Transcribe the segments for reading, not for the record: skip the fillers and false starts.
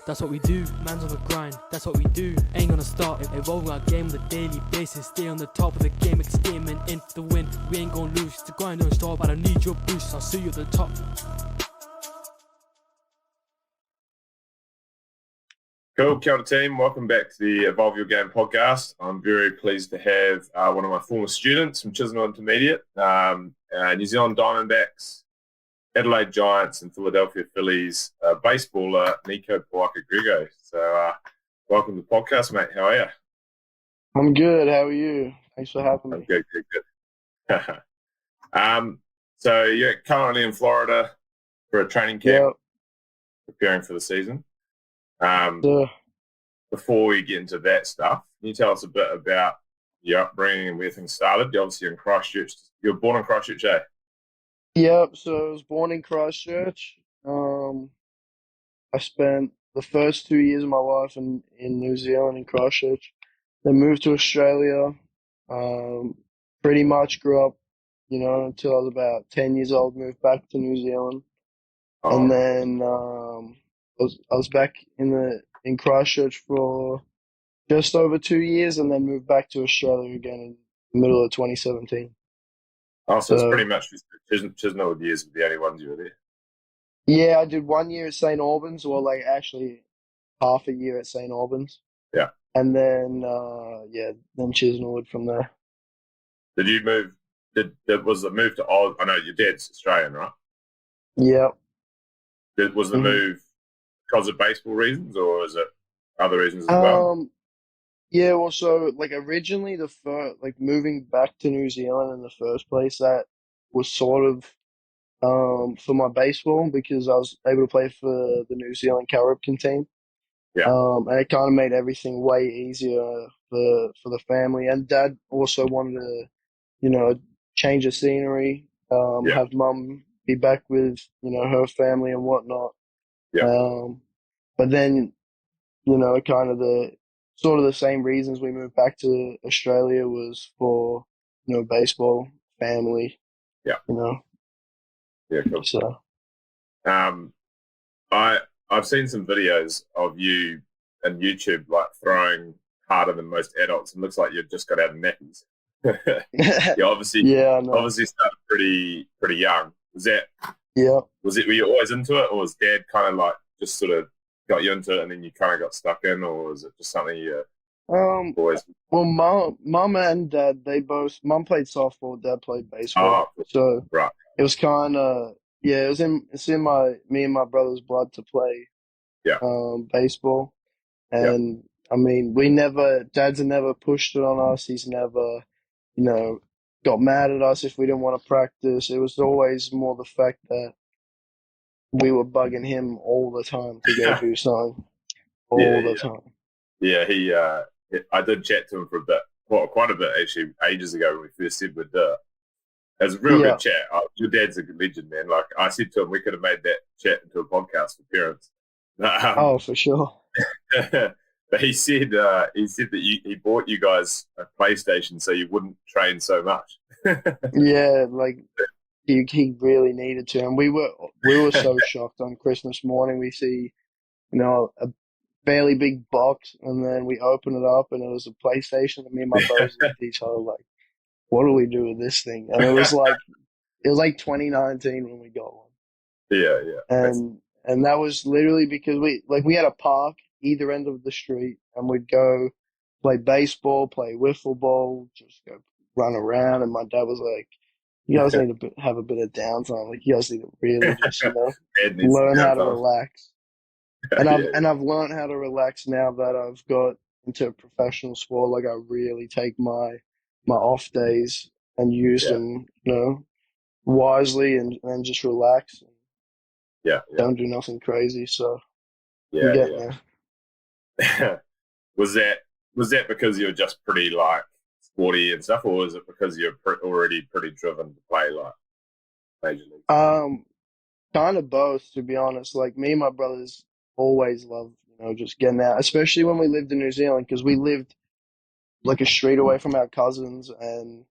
That's what we do, man's on the grind, that's what we do. Ain't gonna stop, evolving our game on a daily basis. Stay on the top of the game, make a statement into the win. We ain't gonna lose, the grind don't stop, I don't need your boost, I'll see you at the top. Cool, kia ora team. Welcome back to the Evolve Your Game podcast. I'm very pleased to have one of my former students from Chisholm Intermediate, New Zealand Diamondbacks, Adelaide Giants and Philadelphia Phillies baseballer, Nikau Pouaka-Grego. So welcome to the podcast, mate. How are you? I'm good. How are you? Thanks for having me. I'm good, good. So you're currently in Florida for a training camp, preparing for the season. Before we get into that stuff, can you tell us a bit about your upbringing and where things started? You're obviously in Christchurch. You were born in Christchurch, eh? Yep. So I was born in Christchurch. I spent the first 2 years of my life in New Zealand in Christchurch. Then moved to Australia. Pretty much grew up, until I was about 10 years old. Moved back to New Zealand, and then I was back in Christchurch for just over 2 years, and then moved back to Australia again in the middle of 2017. Oh, so it's pretty much Chisholm years were the only ones you were there. Yeah, I did 1 year at St. Albans, or actually half a year at St. Albans. Yeah. And then then Chisholm from there. Did you move? Was the move to Oz? I know your dad's Australian, right? Yep. Was the move because of baseball reasons, or is it other reasons as well? Yeah, well, so originally moving back to New Zealand in the first place, that was sort of for my baseball because I was able to play for the New Zealand Caribbean team. Yeah. And it kind of made everything way easier for the family. And Dad also wanted to, change the scenery, have Mum be back with, her family and whatnot. Yeah. But then, kind of the same reasons we moved back to Australia was for, baseball, family. Yeah. Yeah, cool. So. I've seen some videos of you on YouTube, throwing harder than most adults. It looks like you've just got out of nappies. You obviously started pretty young. Were you always into it, or was Dad kind of just sort of got you into it and then you kind of got stuck in, or was it just something you always? Well, mom and Dad, Mom played softball, Dad played baseball. So right. It was kind of. Yeah, it's in me and my brother's blood to play baseball. And I mean, Dad's never pushed it on us. He's never, got mad at us if we didn't want to practice. It was always more the fact that we were bugging him all the time to go do something all the time. Yeah, I did chat to him for a bit, quite a bit actually, ages ago when we first said we'd do it. It was a real good chat. Your dad's a good legend, man. I said to him, we could have made that chat into a podcast for parents. For sure. But he said that he bought you guys a PlayStation so you wouldn't train so much. Yeah, he really needed to, and we were so shocked on Christmas morning. We see, a fairly big box, and then we open it up, and it was a PlayStation. And me and my brothers looked at each other like, what do we do with this thing? And it was like 2019 when we got one. Yeah. And that was literally because we had a park either end of the street, and we'd go play baseball, play wiffle ball, just go run around. And my dad was like, "You guys need to have a bit of downtime. You guys need to really just learn how to relax." And I've learned how to relax now that I've got into professional sport. I really take my off days and use them, wisely and just relax. Don't do nothing crazy. So I'm getting there. Was that because you're just pretty sporty and stuff, or was it because you're already pretty driven to play major league? Kind of both, to be honest. Me and my brothers always loved, just getting out, especially when we lived in New Zealand, because we lived a street away from our cousins, and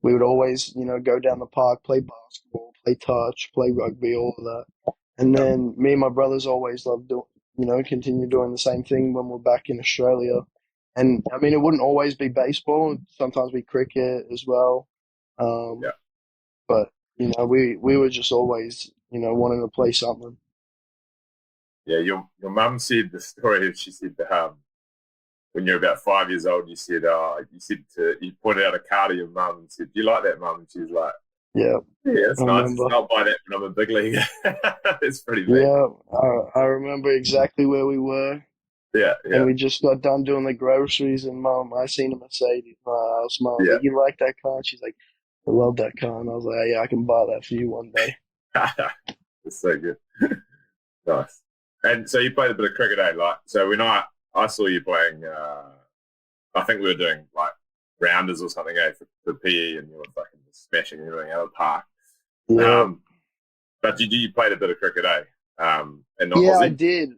we would always, go down the park, play basketball, play touch, play rugby, all of that. And then me and my brothers always loved continue doing the same thing when we're back in Australia. And I mean, it wouldn't always be baseball. It'd sometimes be cricket as well. Yeah. But we were just always wanting to play something. Yeah, your mum said the story. She said when you're about 5 years old, you said you pointed out a card of your mum and said, "Do you like that, mum?" And she's like, Yeah, "Yeah, it's I nice. remember. It's not by that when I'm a big leaguer." It's pretty big. Yeah, I remember exactly where we were. Yeah, And yeah, we just got done doing the groceries, and Mom, I seen a Mercedes. I was Mom, yeah. like, you like that car? And she's like, I love that car. And I was like, yeah, I can buy that for you one day. It's so good. Nice. And so you played a bit of cricket, eh? Like, so when I saw you playing, I think we were doing like rounders or something, eh, for PE, and you were fucking just smashing everything out of the park. Yeah, But you played a bit of cricket, eh? And not yeah, I Aussie. did.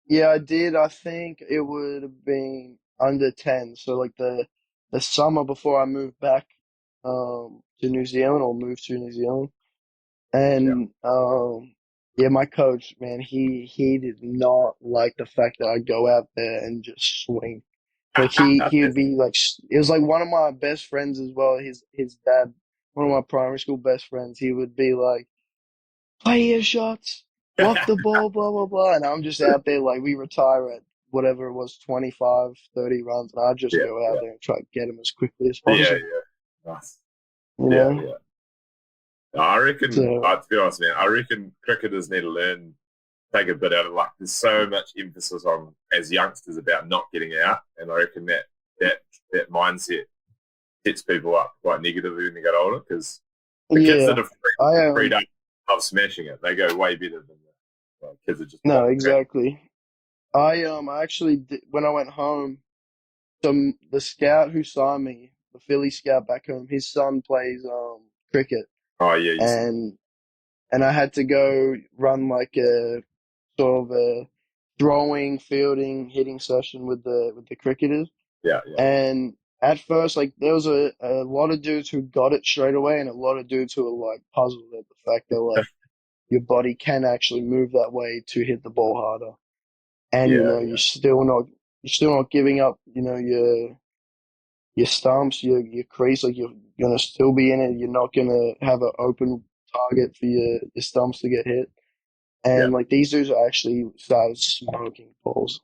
Yeah, I did. I think it would have been under 10. So like the summer before I moved back to New Zealand, or moved to New Zealand. Yeah. And yeah, my coach, man, he did not like the fact that I go out there and just swing. Like he would be like, it was like one of my best friends as well. His dad, one of my primary school best friends. He would be like, play your shots, walk the ball, blah blah blah. And I'm just out there like, we retire at whatever it was, 25, 30 runs, and I just Yeah, go out yeah, there and try to get him as quickly as yeah, possible. yeah. Nice. You Yeah, know, yeah. I reckon, so to be honest, man, I reckon cricketers need to take a bit out of, like, there's so much emphasis on, as youngsters, about not getting out. And I reckon that mindset sets people up quite negatively when they get older, because the kids that yeah, are I freed up of smashing it, they go way better than the kids that just no, pop the crap. exactly. I actually did, when I went home, the scout who signed me, the Philly scout back home, his son plays cricket, Oh, yeah, you said. and I had to go run like a sort of a throwing, fielding, hitting session with the cricketers. Yeah, yeah. And at first, like there was a lot of dudes who got it straight away, and a lot of dudes who were like puzzled at the fact that like your body can actually move that way to hit the ball harder, and Yeah, you're still not giving up, your stumps, your crease, like you're gonna still be in it. You're not gonna have an open target for your stumps to get hit. yeah. And like these dudes actually started smoking balls.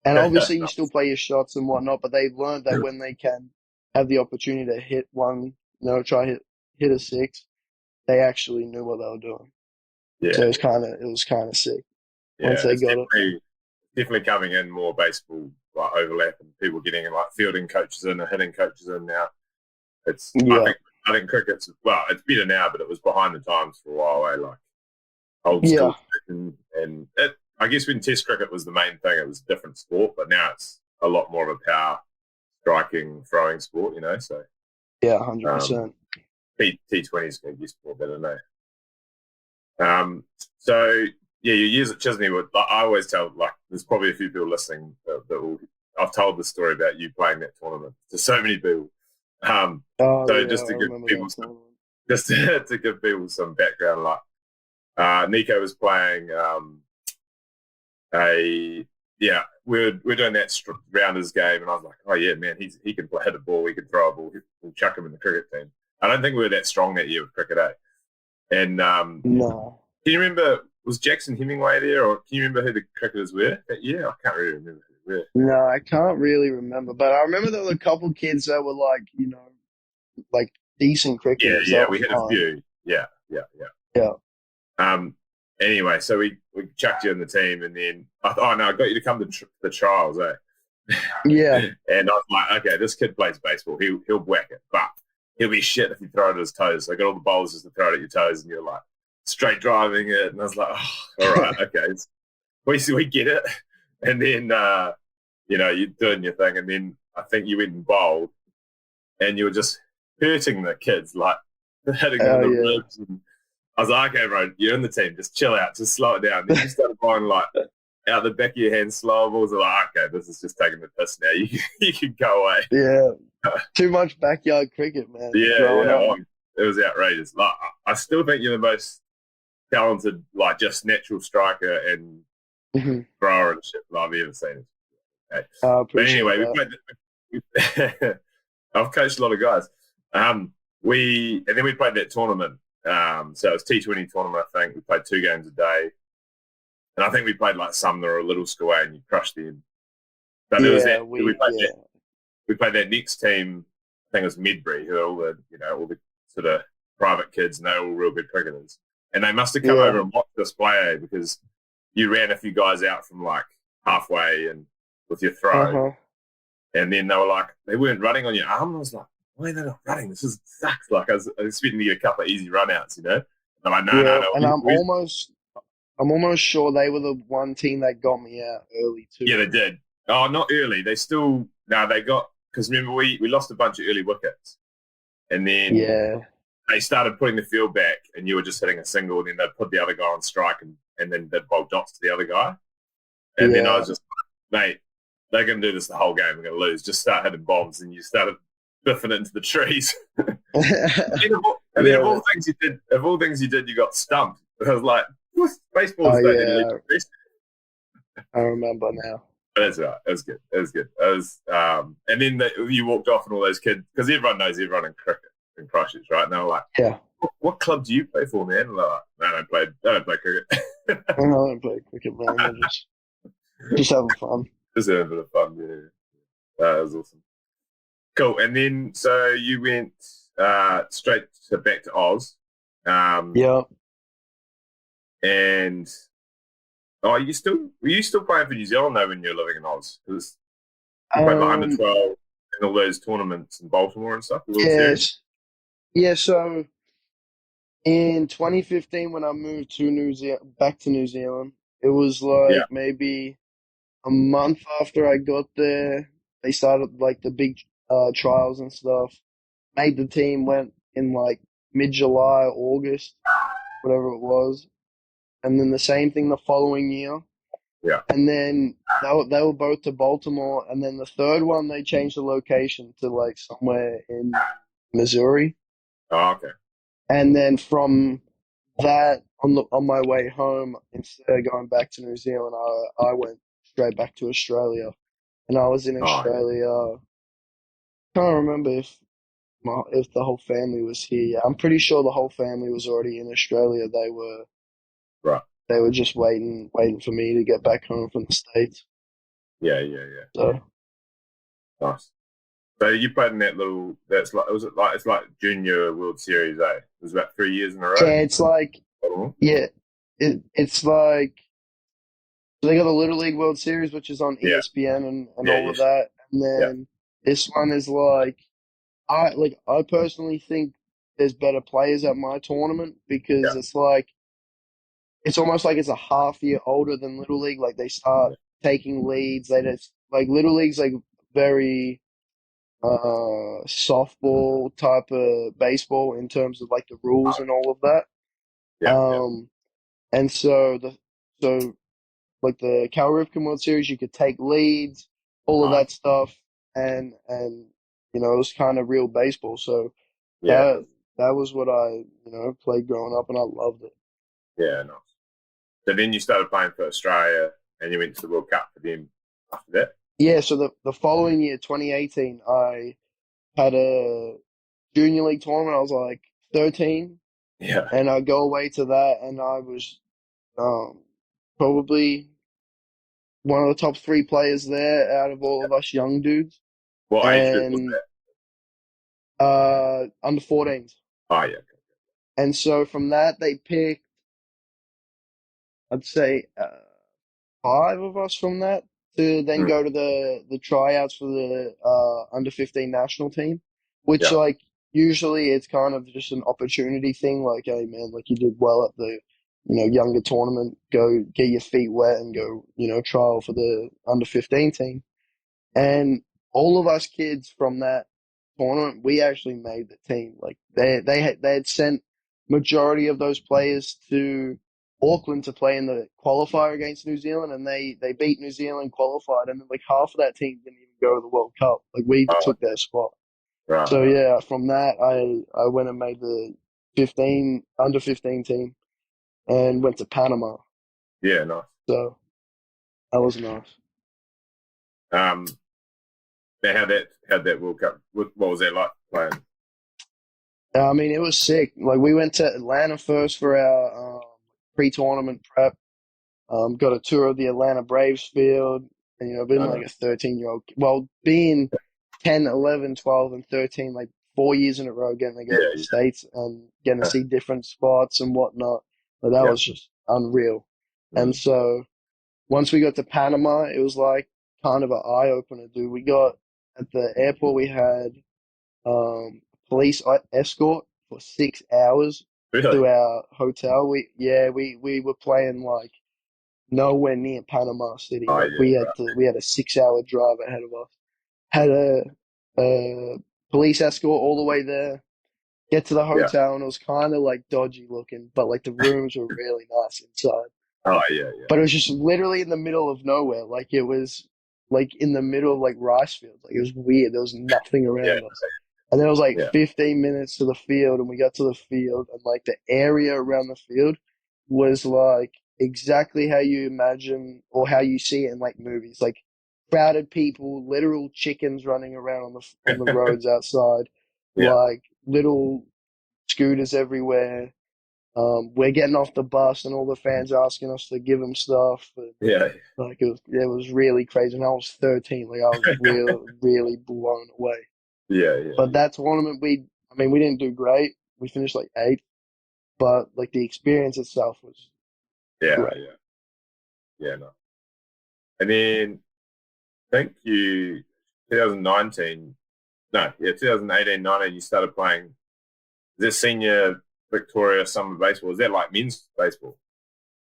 And obviously you still play your shots and whatnot, but they've learned that when they can have the opportunity to hit one, try hit a six, they actually knew what they were doing. So Yeah, it was kind of sick once yeah. they It's got it. definitely coming in more baseball, like, overlap, and people getting like fielding coaches in and hitting coaches in now. It's Yeah, I think cricket's, well, it's better now, but it was behind the times for a while, eh? Like old yeah, school, and I guess when Test cricket was the main thing, it was a different sport, but now it's a lot more of a power striking, throwing sport, So yeah, um, 100%. T20 is going to be more better now. So yeah, your years at Chisney were, like, I always tell, like, there's probably a few people listening that will, I've told the story about you playing that tournament to so many people. Oh So yeah, just to I give remember people that tournament. to give people some background, like, Nikau was playing a yeah, we're doing that rounders game, and I was like, oh yeah, man, he can hit a ball, he can throw a ball, we'll chuck him in the cricket team. I don't think we were that strong that year with cricket, eh? And No, can you remember, was Jackson Hemingway there, or can you remember who the cricketers were that year? I can't really remember who they were. no, I can't really remember, but I remember there were a couple kids that were like, like decent Yeah, cricketers. yeah, That we was had a fun. few. Yeah, yeah, yeah. Yeah, Anyway, so we chucked you in the team, and then oh no, I got you to come to the trials, eh? yeah, And I was like, okay, this kid plays baseball. He'll whack it, but he'll be shit if you throw it at his toes. So I got all the bowlers just to throw it at your toes, and you're like straight driving it. And I was like, oh, all right, okay, we get it. And then you're doing your thing, and then I think you went and bowled, and you were just hurting the kids, like hitting them in the yeah, ribs. And I was like, okay, bro, you're in the team. Just chill out. Just slow it down. Then you started bowling like out the back of your hand, slow balls. I was like, okay, this is just taking the piss now. You can go away. yeah. Too much backyard cricket, man. Yeah, Growing yeah. up. Oh, it was outrageous. Like, I still think you're the most talented, like, just natural striker and Mhm. thrower and shit that I've ever seen. Okay. I But appreciate anyway, that. I've coached a lot of guys. And then we played that tournament. So it was T20 tournament. I think we played 2 games a day, and I think we played like some that were a little school and you crushed them. But there was Yeah, that we played that next team. I think it was Medbury, who are all the sort of private kids, and they're all real good cricketers. And they must have come yeah, over and watched us play because you ran a few guys out from like halfway and with your throw, uh-huh. and then they were like, they weren't running on your arm. And I was like, why are they not running? This sucks. Like I was expecting to get a couple of easy runouts, you know. And they're like, no, no, Yeah, no. and I'm almost sure they were the one team that got me out early Yeah, too. they did. Oh, not early. They still no. They got because remember we lost a bunch of early wickets, and then Yeah, they started putting the field back, and you were just hitting a single, and then they'd put the other guy on strike, and then they'd bowl dots to the other guy, and then I yeah. was just, mate, they're going to do this the whole game. We're going to lose. Just start hitting bombs, and you started biffing it into the trees. and then Yeah. of all things you did, you got stumped. I was like, Oh baseball's don't need to leave yeah, the rest. I remember now. But that's right. It was good. It was good. It was, and then you walked off, and all those kids, because everyone knows everyone in cricket in Christchurch, right? And they were like, Yeah. what club do you play for, man? And they're like, no, I don't play cricket. I don't play cricket, man. I just having fun. Just a bit of fun. Yeah. That was awesome. Cool. And then so you went straight back to Oz. Yeah. And were you still playing for New Zealand though when you were living in Oz? Because you played like under Um. 12 and all those tournaments in Baltimore and stuff, the World Series. Yes. Yeah. So in 2015, when I moved to back to New Zealand, it was Yeah. like maybe a month after I got there. They started like the big trials and stuff. Made the team. Went in like mid-July, August, whatever it was, and then the same thing the following year. Yeah. And then they were both to Baltimore, and then the third one they changed the location to like somewhere in Missouri. Oh, okay. And then from that on my way home, instead of going back to New Zealand, I went straight back to Australia, and I was in Oh, yeah. Australia. Can't remember if the whole family was here. Yeah, I'm pretty sure the whole family was already in Australia. Right. They were just waiting for me to get back home from the States. Yeah, yeah, yeah. So Nice. So you played in that little. It's like Junior World Series, eh? It was about 3 years in a row. yeah, it's like yeah, it's like so they got the Little League World Series, which is on Yeah, ESPN and yeah, all yeah, of that, and yeah, then this one is like I personally think there's better players at my tournament because yeah, it's almost like it's a half year older than Little League. Like they start yeah. taking leads. They just like Little League's like very softball type of baseball in terms of like the rules and all of that. Yeah, yeah, Um, and so like the Cal Ripken World Series, you could take leads, all of oh, that stuff, and it was kind of real baseball. So yeah, that was what I played growing up, and I loved it. yeah. Nice. So then you started playing for Australia, and you went to the World Cup for them after that. Yeah. So the following year, 2018, I had a junior league tournament. I was like 13, Yeah. and I go away to that, and I was probably one of the top three players there out of all of us young dudes, What age group was and that? under 14s. Oh, yeah. And so from that, they picked, I'd say, five of us from that to then Mm, go to the tryouts for the under 15 national team, which yeah. like usually it's kind of just an opportunity thing. Like, hey man, like you did well at the younger tournament, go get your feet wet and go trial for the under 15 team. And all of us kids from that tournament, we actually made the team. Like they had sent majority of those players to Auckland to play in the qualifier against New Zealand, and they beat New Zealand, qualified, and then like half of that team didn't even go to the World Cup. Like we Oh, took their spot. right, So right. yeah, from that I went and made the 15 under 15 team and went to Panama. Yeah, nice. So That was nice. Um, now how that World Cup? What was that like playing? I mean, it was sick. Like we went to Atlanta first for our pre-tournament prep. Got a tour of the Atlanta Braves field, and being I like know. a 13-year-old, well, being 10, 11, 12, and 13, like 4 years in a row, getting to go to the Yeah, States and getting to see different spots and whatnot. But that yeah, was just unreal. And mm, so once we got to Panama, it was like kind of an eye opener, dude. We got at the airport, we had police escort for 6 hours really. to our hotel. We were playing like nowhere near Panama City. Oh Like yeah, right. we had a 6 hour drive ahead of us. Had a police escort all the way there. Get to the Yeah. hotel and it was kind of like dodgy looking, but like the rooms were really nice inside. Oh yeah, yeah, But it was just literally in the middle of nowhere. Like it was like in the middle of like rice fields. Like it was weird. There was nothing yeah, around us. And then it was like yeah, 15 minutes to the field, and we got to the field, and like the area around the field was like exactly how you imagine or how you see it in like movies, like crowded people, literal chickens running around on the roads outside, yeah, like little scooters everywhere. We're getting off the bus, and all the fans asking us to give them stuff. And, yeah, like it was really crazy. And I was 13, like I was really, really blown away. yeah, yeah, But that tournament, I mean, we didn't do great. We finished like eighth, but like the experience itself was yeah, great. yeah, yeah. No. And then I think 2019, no, yeah, 2018, 19, you started playing this senior Victoria summer baseball. Is that like men's baseball?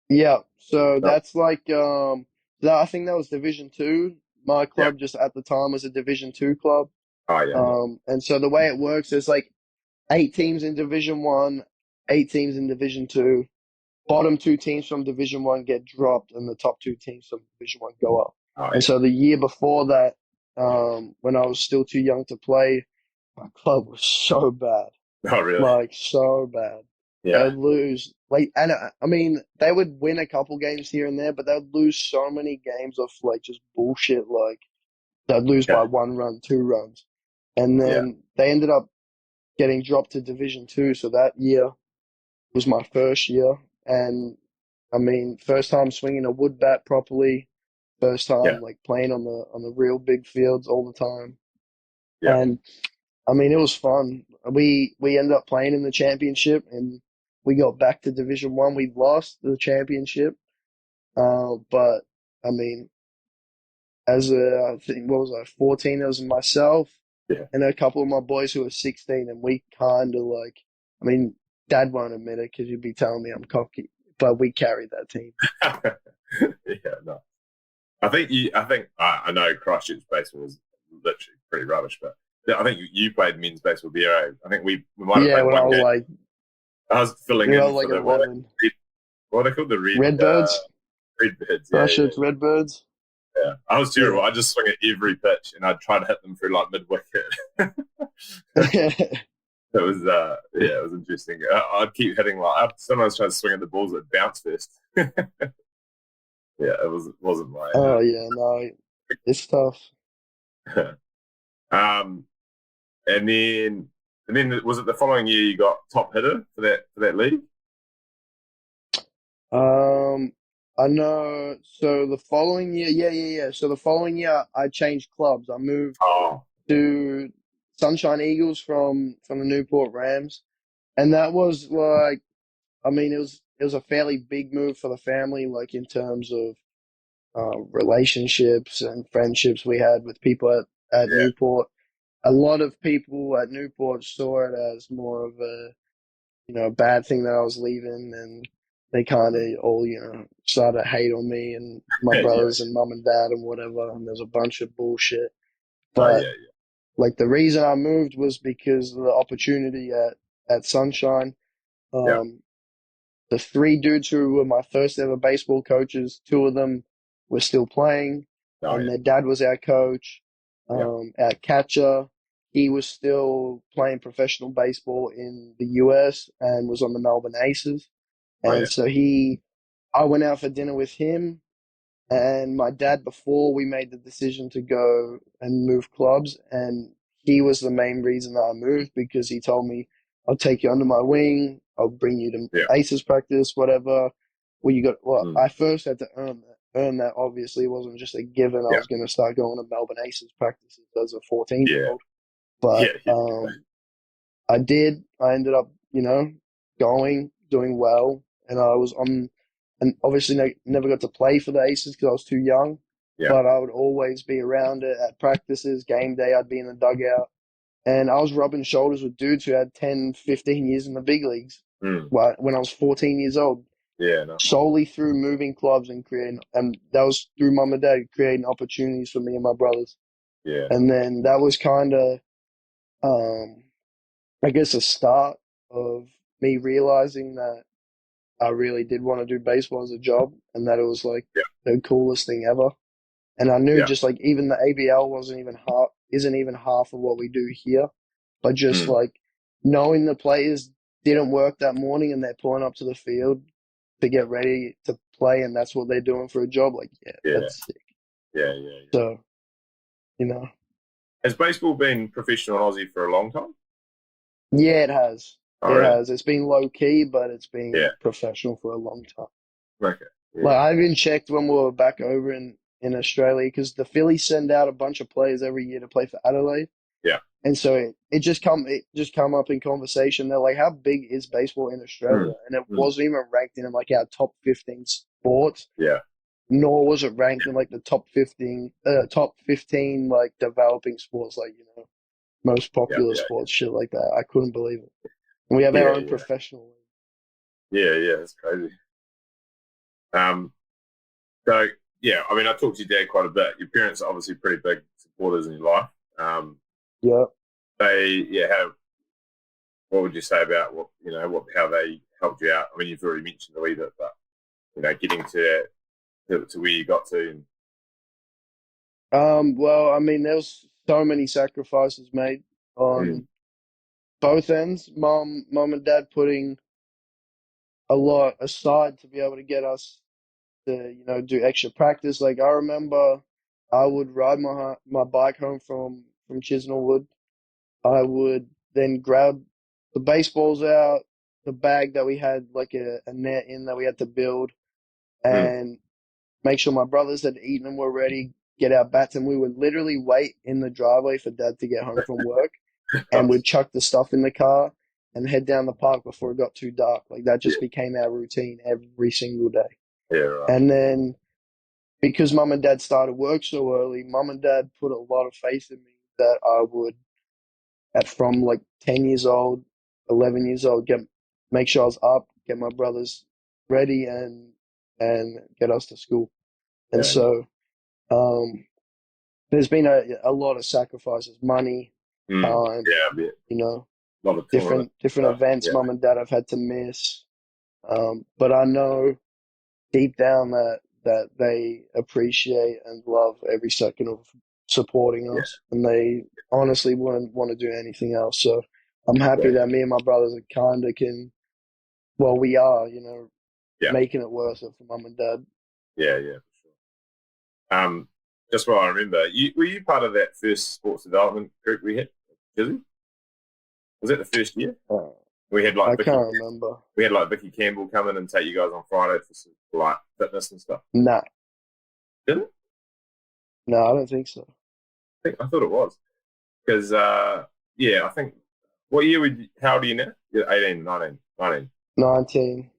Yeah, so No. that's like I think that was Division Two. My Yeah. club just at the time was a Division Two club. Oh yeah, no. And so the way it works is like 8 teams in Division One, 8 teams in Division Two. Bottom two teams from Division One get dropped, and the top two teams from Division One go up. Oh And yeah. so the year before that, when I was still too young to play, my club was so bad, Oh really? like so bad. They Yeah. would lose, like, and I mean, they would win a couple games here and there, but they'd lose so many games of like just bullshit. Like they'd lose by Okay. 1 run, 2 runs, and Yeah. then they ended up getting dropped to Division Two. So that year was my first year, and I mean, first time swinging a wood bat properly, first Yeah. time like playing on the real big fields all the time, Yeah. and I mean, it was fun. We ended up playing in the championship, and we got back to Division One. We lost the championship, but I mean, as I think what was I 14? It was myself Yeah. and a couple of my boys who were 16, and we kind of like, I mean, Dad won't admit it because you'd be telling me I'm cocky, but we carried that team. Yeah. No. I know Christchurch baseball was literally pretty rubbish, but I think you played men's baseball there. Eh? I think we might have Yeah, played when I one was game. like, I was filling when I in was for like the 11. what are they called, the Redbirds, Redbirds. Yeah, yeah, Christchurch Redbirds. yeah. I was terrible. Yeah. I just swing at every pitch, and I'd try to hit them through like mid wicket. It was yeah, it was interesting. I'd keep hitting like I'd sometimes try to swing at the balls that bounce first. Yeah, it wasn't my Oh yeah, no, it's tough. um and then was it the following year you got top hitter for that league? Um, I know. So the following year, yeah. So the following year, I changed clubs. I moved Oh to Sunshine Eagles from the Newport Rams, and that was like, I mean, it was a fairly big move for the family, like in terms of relationships and friendships we had with people at yeah, Newport. A lot of people at Newport saw it as more of a bad thing that I was leaving, and they kind mm. of all started to hate on me and my Yeah. brothers and mom and dad and whatever. And there's a bunch of bullshit, Oh but yeah, like the reason I moved was because of the opportunity at Sunshine. yeah, Um, the three dudes who were my first ever baseball coaches, two of them were still playing, yeah. Oh and yeah, their dad was our coach. yeah, At catcher, he was still playing professional baseball in the US and was on the Melbourne Aces. oh yeah, And so I went out for dinner with him And my dad, before we made the decision to go and move clubs, and he was the main reason that I moved because he told me, I'll take you under my wing, I'll bring you to Yeah. Aces practice, whatever. Well, Mm. I first had to earn that. Earn that obviously it wasn't just a given. I Yeah. was going to start going to Melbourne Aces practices as a 14-year Yeah. old, but Yeah. Yeah. I did. I ended up, going, doing well, and I was on, and obviously never got to play for the Aces because I was too young. Yeah. But I would always be around it at practices, game day. I'd be in the dugout, and I was rubbing shoulders with dudes who had 10, 15 years in the big leagues. Mm. When I was 14 years old, Yeah. No. solely through moving clubs and creating, and that was through mum and dad creating opportunities for me and my brothers. Yeah. And then that was kind of, um, I guess, a start of me realizing that I really did want to do baseball as a job and that it was like Yeah. the coolest thing ever. And I knew Yeah. just like even the ABL isn't even half of what we do here, but just Mm. like knowing the players didn't work that morning and they're pulling up to the field to Yeah. get ready to play and that's what they're doing for a job. Like, yeah, Yeah. that's sick. Yeah. Yeah. Yeah. So, you know, Has baseball been professional in Aussie for a long time? yeah, it has. Oh, It really? has. It's been low key, but it's Yeah. been professional for a long time. Okay. Like Yeah. I even checked when we were back over in Australia because the Phillies send out a bunch of players every year to play for Adelaide, Yeah. and so it just come up in conversation. They're like, "How big is baseball in Australia?" Mm. And it Mm. wasn't even ranked in like our top 15 sports, Yeah. nor was it ranked in like the top 15 like developing sports, like most Yeah. popular Yeah. sports, shit like that. I couldn't believe it. And we have our Yeah. own Yeah. professional league. Yeah. Yeah. It's crazy. Um. So yeah, I mean, I talked to your dad quite a bit. Your parents are obviously pretty big supporters in your life. Um. Yeah. How what would you say about how they helped you out? I mean, you've already mentioned a wee bit, but getting to where you got to, and Well, I mean, there's so many sacrifices made mm, on both ends. Mom and dad putting a lot aside to be able to get us to, do extra practice. Like I remember, I would ride my bike home from Chisnallwood. I would then grab the baseballs out, the bag that we had like a net in that we had to build, mm, and make sure my brothers had eaten and were ready. Get our bats, and we would literally wait in the driveway for dad to get home from work and we'd chuck the stuff in the car and head down the park before it got too dark. Like that yeah, just became our routine every single day. yeah, right, And then because mum and dad started work so early, mum and dad put a lot of faith in me that I would, at from like 10 years old, 11 years old, make sure I was up, get my brothers ready and get us to school. And yeah, so um, there's been a lot of sacrifices, money, time, yeah, a bit, you know, a lot of tournament different stuff, events yeah, mum and dad have had to miss. But I know deep down that they appreciate and love every second of supporting yeah, us, and they honestly wouldn't want to do anything else. So I'm yeah, happy that me and my brothers are kind of well, we are, yeah, making it worth it for mum and dad. yeah, yeah, for sure. Just what I remember, were you part of that first sports development group we had, Jizzy? Was that the first year? Uh, We had I like can't remember. Vicky Campbell come in and take you guys on Friday for like fitness and stuff. Nah, Didn't it? no, I don't think so. I thought it was because yeah, I think what year would how old are you now? You're 18, 19, 19. 19.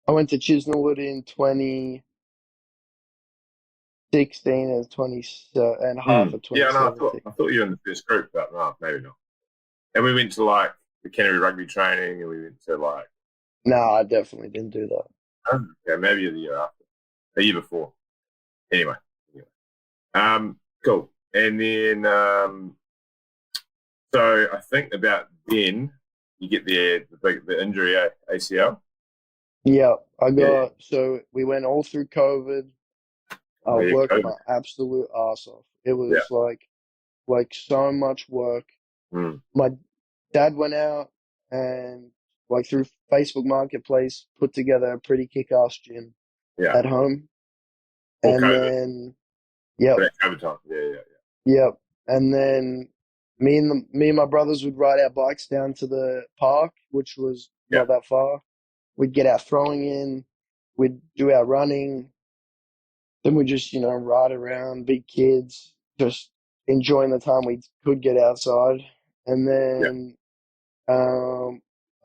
I went to Chisnallwood in 2016 and 20 and half of Yeah, no, 2017. I thought you were in the first group, but no, maybe not. And we went to like the Canterbury rugby training, and we went to like No, I definitely didn't do that. okay, maybe the year after, the year before. Anyway, anyway. Cool. And then so I think about then you get the injury, ACL. Yeah, Yeah, so we went all through COVID. I oh, yeah, worked COVID. my absolute ass off. It Yeah. was like so much work. Mm, My dad went out and like through Facebook Marketplace put together a pretty kick-ass gym yeah. at home. All And COVID. then, yep, For that COVID time. Yeah. yep. And then me and my brothers would ride our bikes down to the park, which was Yeah. not that far. We'd get our throwing in, we'd do our running, then we just, ride around, be kids, just enjoying the time we could get outside. And Yeah. then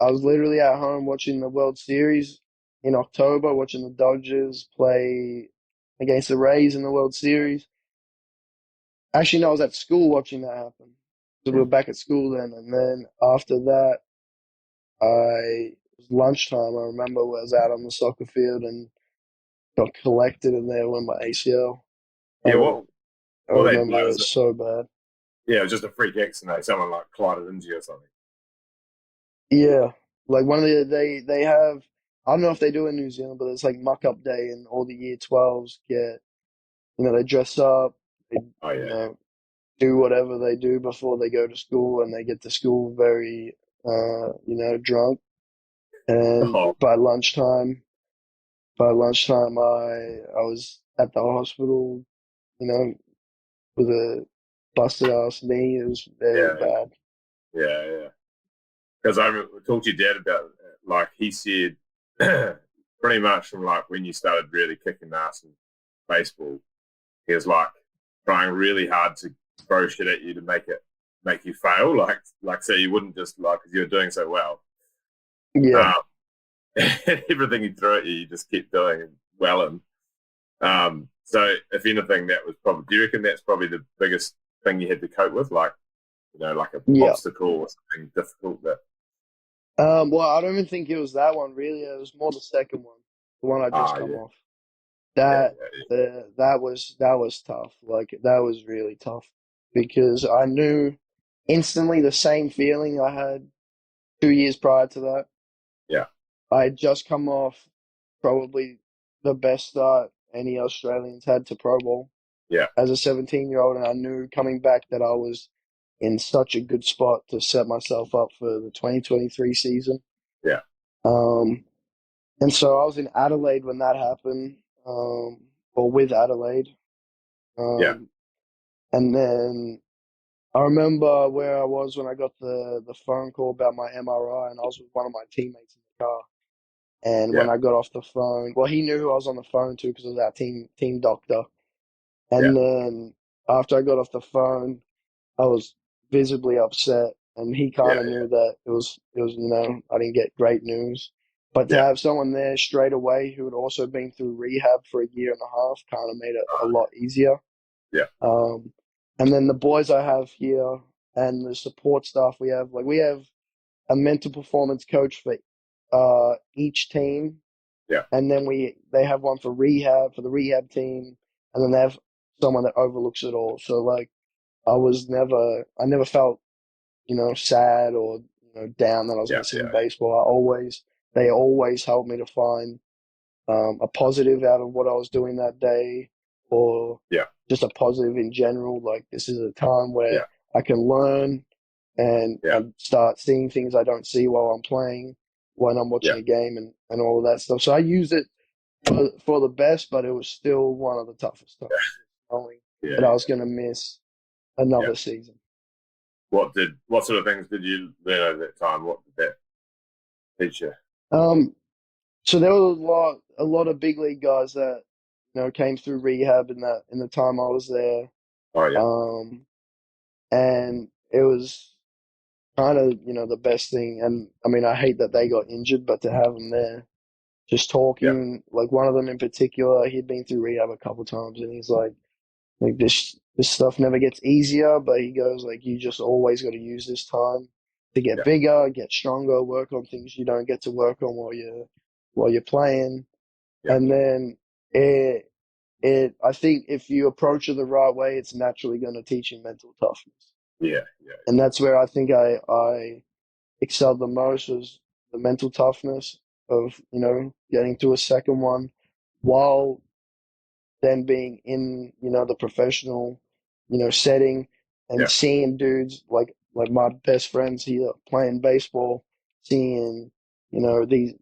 I was literally at home watching the World Series in October, watching the Dodgers play against the Rays in the World Series. Actually, no, I was at school watching that happen. So we were Mm. back at school then. And then after that, it was lunchtime. I remember I was out on the soccer field and got collected in there with my ACL. I, Yeah. re- I What they remember like it was was so bad. yeah, it was just a freak accident. Someone like collided into you or something. Yeah, like one of they have. I don't know if they do in New Zealand, but it's like muck up day, and all the year 12s get they dress up, they Oh you yeah. know do whatever they do before they go to school, and they get to school very drunk. And Oh by lunchtime, I was at the hospital, you know, with a busted ass knee. It was yeah. bad. Yeah. Because I talked to your dad about it. Like he said, pretty much from like when you started really kicking ass in baseball, he was like trying really hard to throw shit at you to make you fail. Like so you wouldn't just like because you were doing so well. Yeah, Um, everything he threw at you, you just kept doing well. And so if anything, that was probably. Do you reckon that's probably the biggest thing you had to cope with, like like an yeah. obstacle or something difficult that. Well, I don't even think it was that one really. It was more the second one, the one I just Ah, come yeah, off. yeah, That yeah, that was tough. Like that was really tough because I knew instantly the same feeling I had 2 years prior to that. yeah, I had just come off probably the best start any Australians had to Pro Bowl yeah, as a 17-year-old, and I knew coming back that I was in such a good spot to set myself up for the 2023 season. yeah, Um, And so I was in Adelaide when that happened, or with Adelaide. yeah, Um, and then I remember where I was when I got the phone call about my MRI, and I was with one of my teammates in the car. And yeah, when I got off the phone, well, he knew who I was on the phone to because it was our team doctor. yeah, And then after I got off the phone, I was visibly upset, and he kind yeah, of knew that it was I didn't get great news. But to yeah, have someone there straight away who had also been through rehab for a year and a half kind of made it a lot easier. yeah, Um, and then the boys I have here and the support staff we have a mental performance coach for each team, yeah, and then they have one for the rehab team, and then they have someone that overlooks it all. So like I never felt sad or down that I was yeah, missing yeah, baseball. They always helped me to find a positive out of what I was doing that day, or yeah, just a positive in general. Like this is a time where yeah, I can learn yeah, and start seeing things I don't see while I'm playing, when I'm yeah, watching a game, and all of that stuff. So I used it for the best, but it was still one of the toughest times, knowing yeah, that I was yeah, going to miss yeah. another season. What sort of things did you learn at that time? What did that teach you? Um, So there were a lot of big league guys that came through rehab in the time I was there, Oh yeah, um, and it was kind of the best thing. And I mean, I hate that they got injured, but to have them there, just yeah, talking, like one of them in particular, he'd been through rehab a couple times, and he's like this stuff never gets easier, but he goes like you just always got to use this time to get yeah, bigger, get stronger, work on things you don't get to work on while you're playing. yeah, And then it I think if you approach it the right way, it's naturally going to teach you mental toughness. yeah, yeah, And that's where I think I excelled the most, was the mental toughness of getting to a second one, while then being in the professional setting, and yeah, seeing dudes like my best friends here playing baseball, seeing these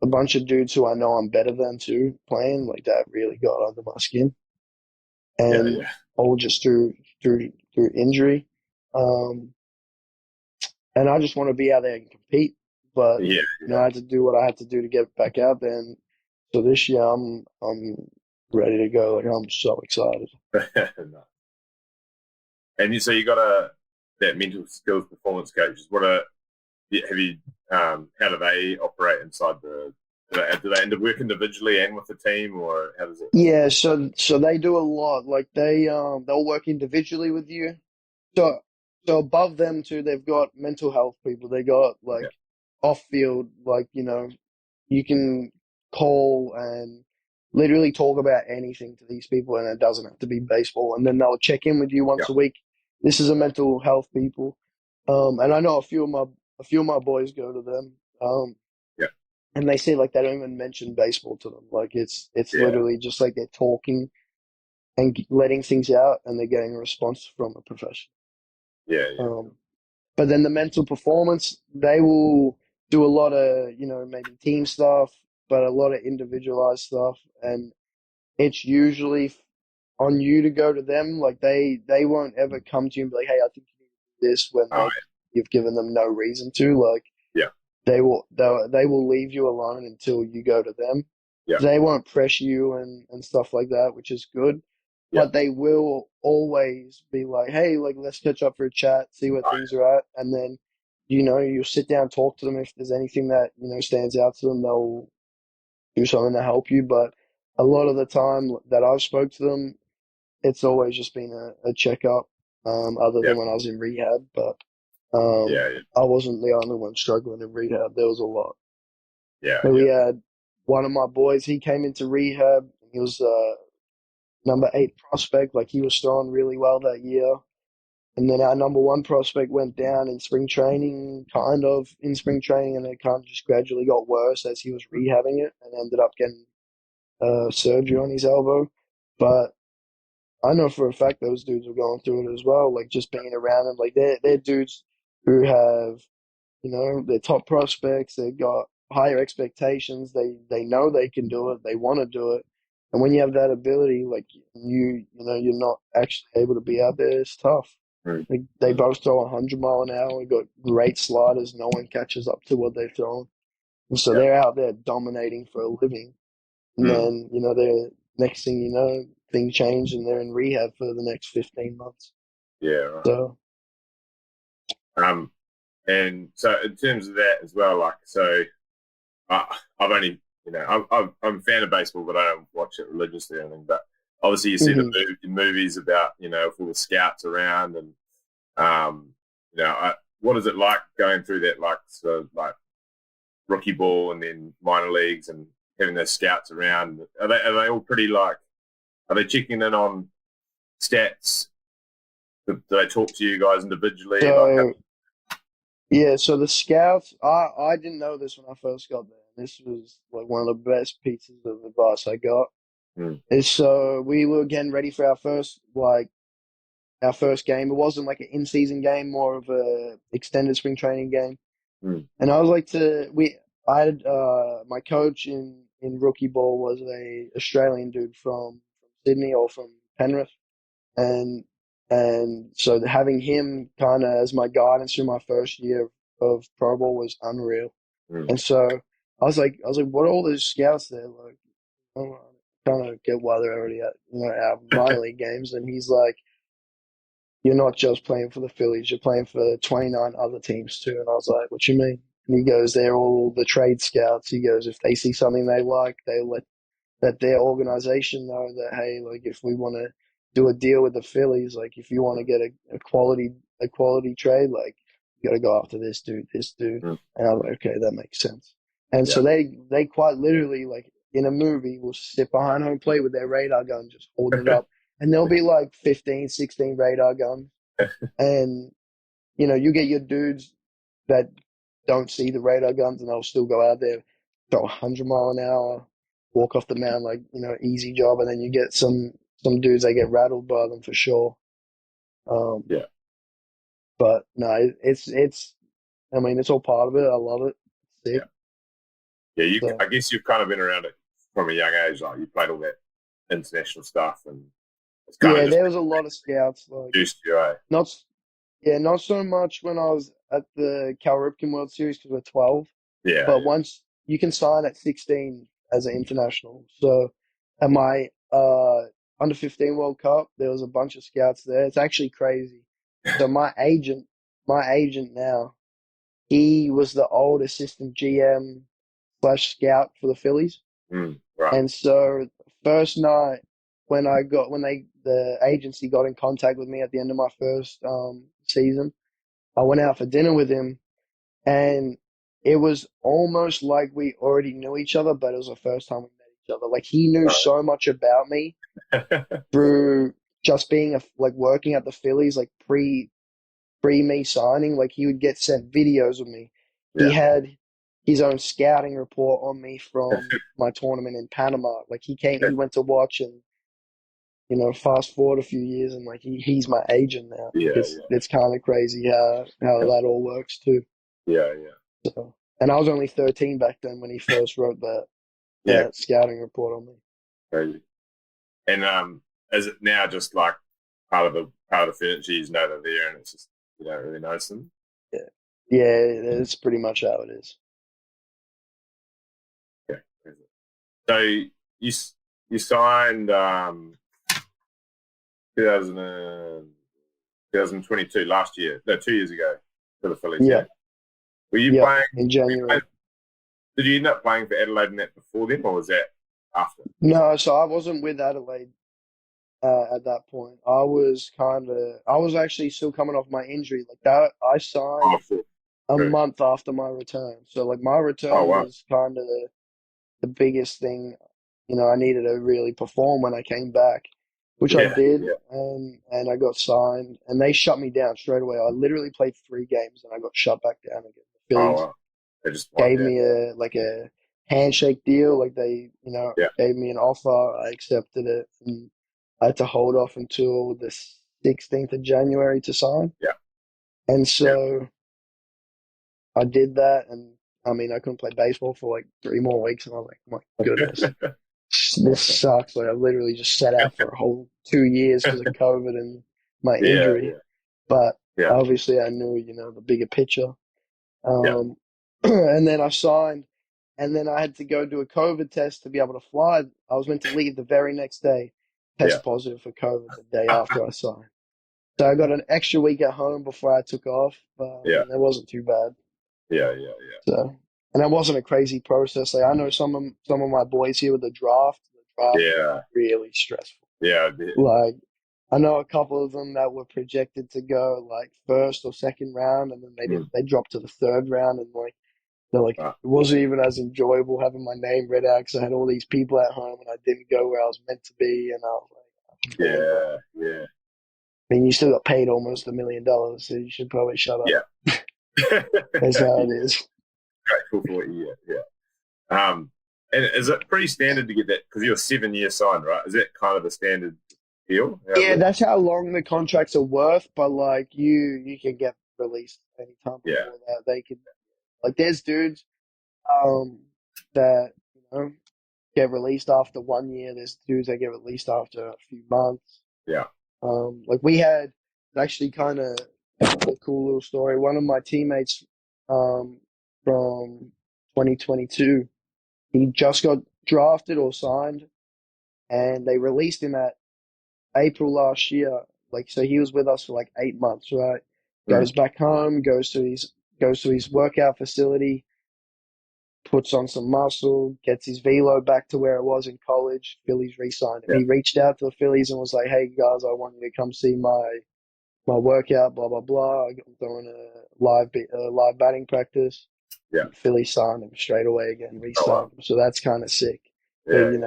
a bunch of dudes who I know I'm better than too playing. Like that really got under my skin, Yeah, and yeah, all just through injury. Um, and I just want to be out there and compete. But yeah, I had to do what I had to do to get back out there. And so this year, I'm ready to go. Like I'm so excited. yeah. No. And so you got that mental skills performance coaches. Have you how do they operate inside do they work individually and with the team, or how does it? Yeah, so they do a lot. Like they'll work individually with you. So so above them too, they've got mental health people. They got Yeah, like off field, like you can call and literally talk about anything to these people, and it doesn't have to be baseball. And then they'll check in with you yeah, once a week. This is a mental health people, and I know a few of my boys go to them, yeah, and they say like they don't even mention baseball to them. Like it's yeah, literally just like they're talking and letting things out, and they're getting a response from a professional. yeah, yeah, Um, but then the mental performance, they will do a lot of, maybe team stuff, but a lot of individualized stuff. And it's usually on you to go to them. Like they won't ever come to you and be like, hey, I think you need to do this when oh, like you've given them no reason to. Like yeah, they will leave you alone until you go to them. yeah, They won't pressure you and stuff like that, which is good. yeah, But they will always be like, hey, like let's catch up for a chat, see where oh, things are at, and then you'll sit down, talk to them. If there's anything that stands out to them, they'll do something to help you. But a lot of the time that I've spoke to them, it's always just been a checkup. Other yeah, than when I was in rehab, but yeah, yeah, I wasn't the only one struggling in rehab. There was a lot. yeah, But yeah, we had one of my boys. He came into rehab. He was number 8 prospect. Like he was throwing really well that year. And then our number 1 prospect went down in spring training, kind of in spring training, and it kind of just gradually got worse as he was rehabbing it, and ended up getting surgery on his elbow. But I know for a fact those dudes were going through it as well. Like just being around them, like they're dudes who have they're top prospects. They've got higher expectations. They know they can do it. They want to do it. And when you have that ability, like you're not actually able to be out there. It's tough. mm, Like they mm, both throw 100 mile an hour. Got great sliders. No one catches up to what they've thrown. And so yeah, they're out there dominating for a living. And mm, then they're next thing you know, things change and they're in rehab for the next 15 months. yeah, right. So Um, and so in terms of that as well, like so, I've only I'm a fan of baseball, but I don't watch it religiously or anything. But obviously, you see mhm. the movies about if all the scouts around and what is it like going through that like rookie ball and then minor leagues and having those scouts around? Are they all pretty like? Are they checking in on stats? Do they talk to you guys individually? Like, So yeah, so the scouts, I didn't know this when I first got there. This was like one of the best pieces of advice I got. mm, Is so we were getting ready for our first game. It wasn't like an in-season game, more of a extended spring training game. mm, And I was like I had my coach in rookie ball was a Australian dude from Sydney or from Penrith, and so having him kind of as my guidance through my first year of pro ball was unreal. mm, And so I was like, what are all those scouts there? Like, I kind of get why they're already at our minor league games. And he's like, you're not just playing for the Phillies, you're playing for 29 other teams too. And I was like, what you mean? And he goes, they're all the trade scouts. He goes, if they see something they like, they let their organization know that, hey, like if we want to do a deal with the Phillies, like if you want to get a quality trade, like you got to go after this dude. mm, And I'm like, okay, that makes sense. And yeah, so they quite literally, like in a movie, will sit behind home plate with their radar gun, just holding it up, and there'll be like 15, 16 radar guns, and you get your dudes that don't see the radar guns and they'll still go out there, throw 100 mile an hour, walk off the mound like, easy job. And then you get some dudes that get rattled by them for sure. Um, yeah. but no, it's, I mean, it's all part of it. I love it. Yeah. Sick. Yeah, So I guess you've kind of been around it from a young age. Like you played all that international stuff, and it's kind of yeah, just there was a lot of scouts. Like introduced you. Eh? not yeah, not so much when I was at the Cal Ripken World Series because we're 12, Yeah, but once you can sign at 16 as an international. So at my under 15 World Cup, there was a bunch of scouts there. It's actually crazy. So my agent now, he was the old assistant GM slash scout for the Phillies. right. And so first night when the agency got in contact with me at the end of my first season, I went out for dinner with him, and it was almost like we already knew each other, but it was the first time we met each other. Like he knew Right. so much about me through just being like working at the Phillies, like pre me signing. Like he would get sent videos of me. He Yeah, had his own scouting report on me from my tournament in Panama. Like he went to watch, and fast forward a few years, and like he's my agent now. yeah, It's kind of crazy how yeah, that all works too. yeah, yeah, So, and I was only 13 back then when he first wrote yeah. that scouting report on me. Crazy. And is it now just like part of the furniture? You know they're there, and it's just you don't really notice them. Yeah, yeah, it's pretty much how it is. Yeah. So you you signed 2000 2022 last year, no, 2 years ago for the Phillies. Yeah. Yep, Were you yep, playing? in January. Did you end up playing for Adelaide and that before then, or was that after? No, so I wasn't with Adelaide at that point. I was actually still coming off my injury. Like that, I Oh, signed sure. a True. month after my return. So like my Oh, return wow. was kind of the biggest thing. I needed to really perform when I came back, which I Yeah, did, yeah. and I got signed, and they shut me down straight away. I literally played 3 games, and I got shut back down again. The Oh, Phillies wow. They just want, gave yeah, me a handshake deal, like they yeah, gave me an offer. I accepted it, and I had to hold off until the 16th of January to sign. yeah, And yeah. so I did that, and I mean, I couldn't play baseball for like 3 more weeks, and I was like, my goodness, this sucks. Like, I literally just sat out for a whole 2 years because of COVID and my Yeah, injury. yeah, But yeah, obviously, I knew, the bigger picture. yeah, Um, and then I signed, and then I had to go do a COVID test to be able to fly. I was meant to leave the very next day, yeah. test positive for COVID the day after I signed. So I got an extra week at home before I took off, but I Yeah, mean, it wasn't too bad. yeah, yeah, yeah. So, and it wasn't a crazy process. Like I know some of my boys here with the draft. The draft is Yeah, really stressful. yeah, I bet. Like I know a couple of them that were projected to go like first or second round, and then they Mm. didn't. They dropped to the third round, and like they're like Ah, it wasn't even as enjoyable having my name read out because I had all these people at home, and I didn't go where I was meant to be, and I was like, damn, bro. yeah, yeah, I mean, you still got paid almost $1 million, so you should probably shut up. yeah. That's how it Yeah, is. grateful for what you get. Yeah. And is it pretty standard to get that? Because you're 7 year signed, right? Is that kind of the standard deal? How it Yeah, works? that's how long the contracts are worth, but like you can get released anytime Yeah, before that. They can like there's dudes um that get released after 1 year. There's dudes that get released after a few months. yeah, Like we had actually kind of a cool little story. One of my teammates um from 2022, he just got drafted or signed, and they released him at April last year. Like, so he was with us for like 8 months, right? mm, Goes back home, goes to his workout facility, puts on some muscle, gets his velo back to where it was in college. Phillies re-signed him. yeah, He reached out to the Phillies and was like, "Hey guys, I want you to come see my workout. Blah blah blah. I'm doing a live batting practice." yeah. And Phillies signed him straight away again, Oh, wow. re-signed him. So that's kind of sick. That, Yeah, yeah.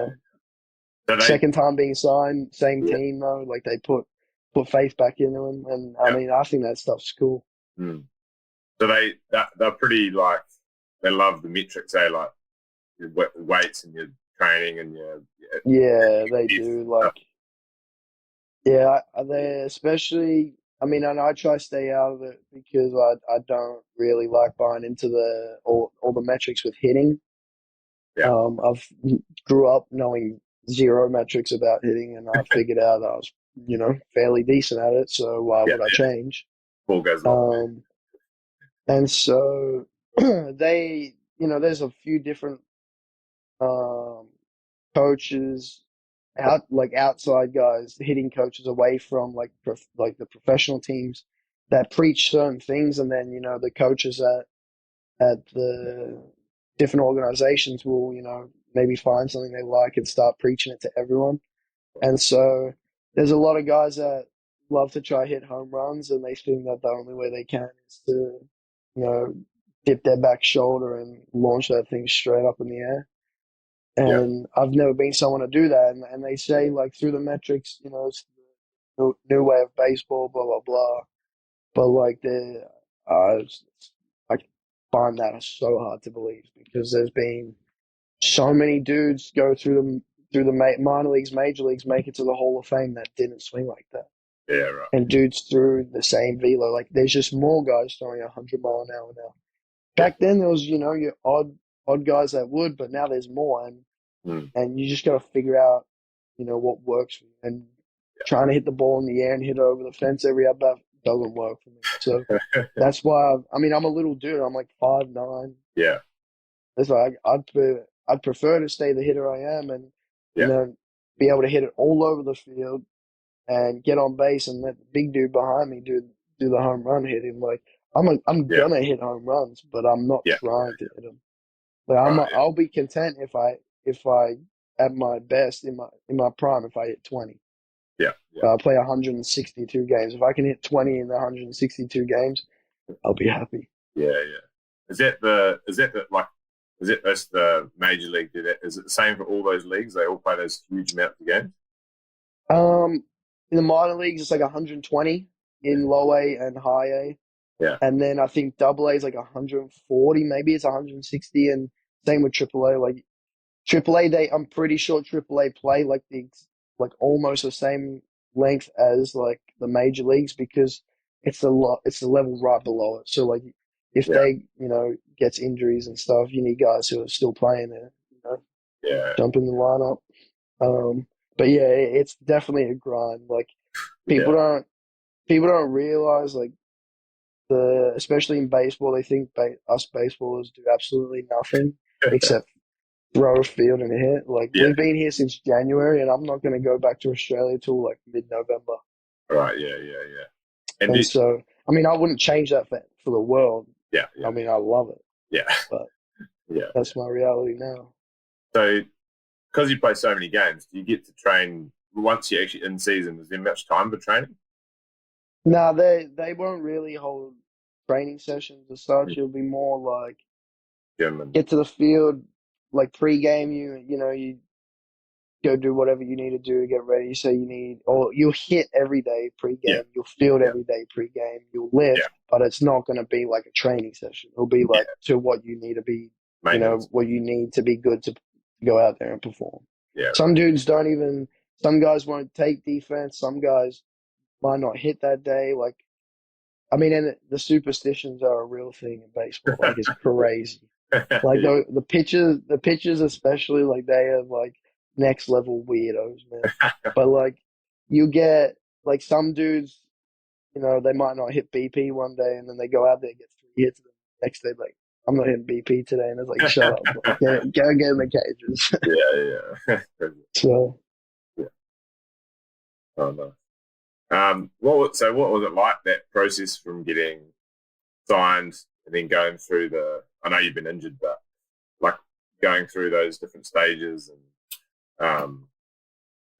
So they, second time being signed, same yeah. team though. Like they put faith back into him, and I Yeah. mean, I think that stuff's cool. Mm. So they're pretty like they love the metrics. They like your weights and your training and Yeah, they your do. stuff. Like, yeah, they especially. I mean, and I try to stay out of it because I don't really like buying into the all the metrics with hitting. Yeah. I've grew up knowing zero metrics about hitting, and I figured out I was, fairly decent at it. So why Yeah. would I change? Ball goes a long way. And so there's a few different um, coaches outside guys, hitting coaches away from like the professional teams that preach certain things, and then the coaches at the different organizations will maybe find something they like and start preaching it to everyone. And so there's a lot of guys that love to try hit home runs, and they think that the only way they can is to dip their back shoulder and launch that thing straight up in the air. Yeah. And I've never been someone to do that. And they say, like, through the metrics, it's the new way of baseball, blah, blah, blah. But, like, uh, I find that so hard to believe because there's been so many dudes go through the minor leagues, major leagues, make it to the Hall of Fame that didn't swing like that. Yeah, right. And dudes threw the same velo. Like, there's just more guys throwing 100 mile an hour now. Yeah. Back then, there was, your odd guys that would, but now there's more. And you just got to figure out, what works for you. And trying to hit the ball in the air and hit it over the fence every at bat doesn't work for me. So that's why I'm a little dude. I'm like 5'9". Yeah. That's why I'd prefer to stay the hitter I am and Yeah. be able to hit it all over the field and get on base and let the big dude behind me do the home run hitting. Like I'm Yeah. gonna hit home runs, but I'm not Yeah. trying to hit them. Like Right. Yeah. I'll be content if I at my best in my prime if I hit 20. Yeah. Yeah. I play 162 games. If I can hit 20 in the 162 games, I'll be happy. Yeah. Yeah. That's the major league do that? Is it the same for all those leagues? They all play those huge amounts of games? In the minor leagues, it's like 120 in low A and high A. Yeah. And then I think double A is like 140, maybe it's 160, and same with triple A. Like triple A, I'm pretty sure triple A play like almost the same length as like the major leagues because it's the level right below it. So like if Yeah. they gets injuries and stuff, you need guys who are still playing there, Yeah. jump in the lineup. But yeah, it's definitely a grind. Like people Yeah. don't people don't realize like especially in baseball, they think us baseballers do absolutely nothing except throw a field and hit. Like Yeah. we've been here since January, and I'm not going to go back to Australia till like mid-November. Right. Yeah. Yeah. Yeah. And so, I wouldn't change that for the world. Yeah. Yeah. I love it, Yeah. but Yeah. that's my reality now. So, because you play so many games, do you get to train once you're actually in season? Is there much time for training? No, they won't really hold training sessions as such. It'll be more like Gym get to the field, like pre-game. You go do whatever you need to do to get ready. So or you'll hit every day pre-game. Yeah. You'll field Yeah. every day pre-game. You'll lift, Yeah. but it's not going to be like a training session. It'll be like to what you need to be, Maintenance. what you need to be good to go out there and perform. Yeah. Some dudes don't even, some guys won't take defense. Some guys might not hit that day. Like, and the superstitions are a real thing in baseball. Like, it's crazy. Like Yeah. the pitchers especially, like they are like next level weirdos, man. But like you get like some dudes, they might not hit BP one day, and then they go out there and get 3 hits, and the next day like I'm not hitting BP today, and it's like shut up, like, go get in the cages. Yeah. Yeah. So Yeah. Oh no. What was it like, that process from getting signed and then going through I know you've been injured, but like going through those different stages and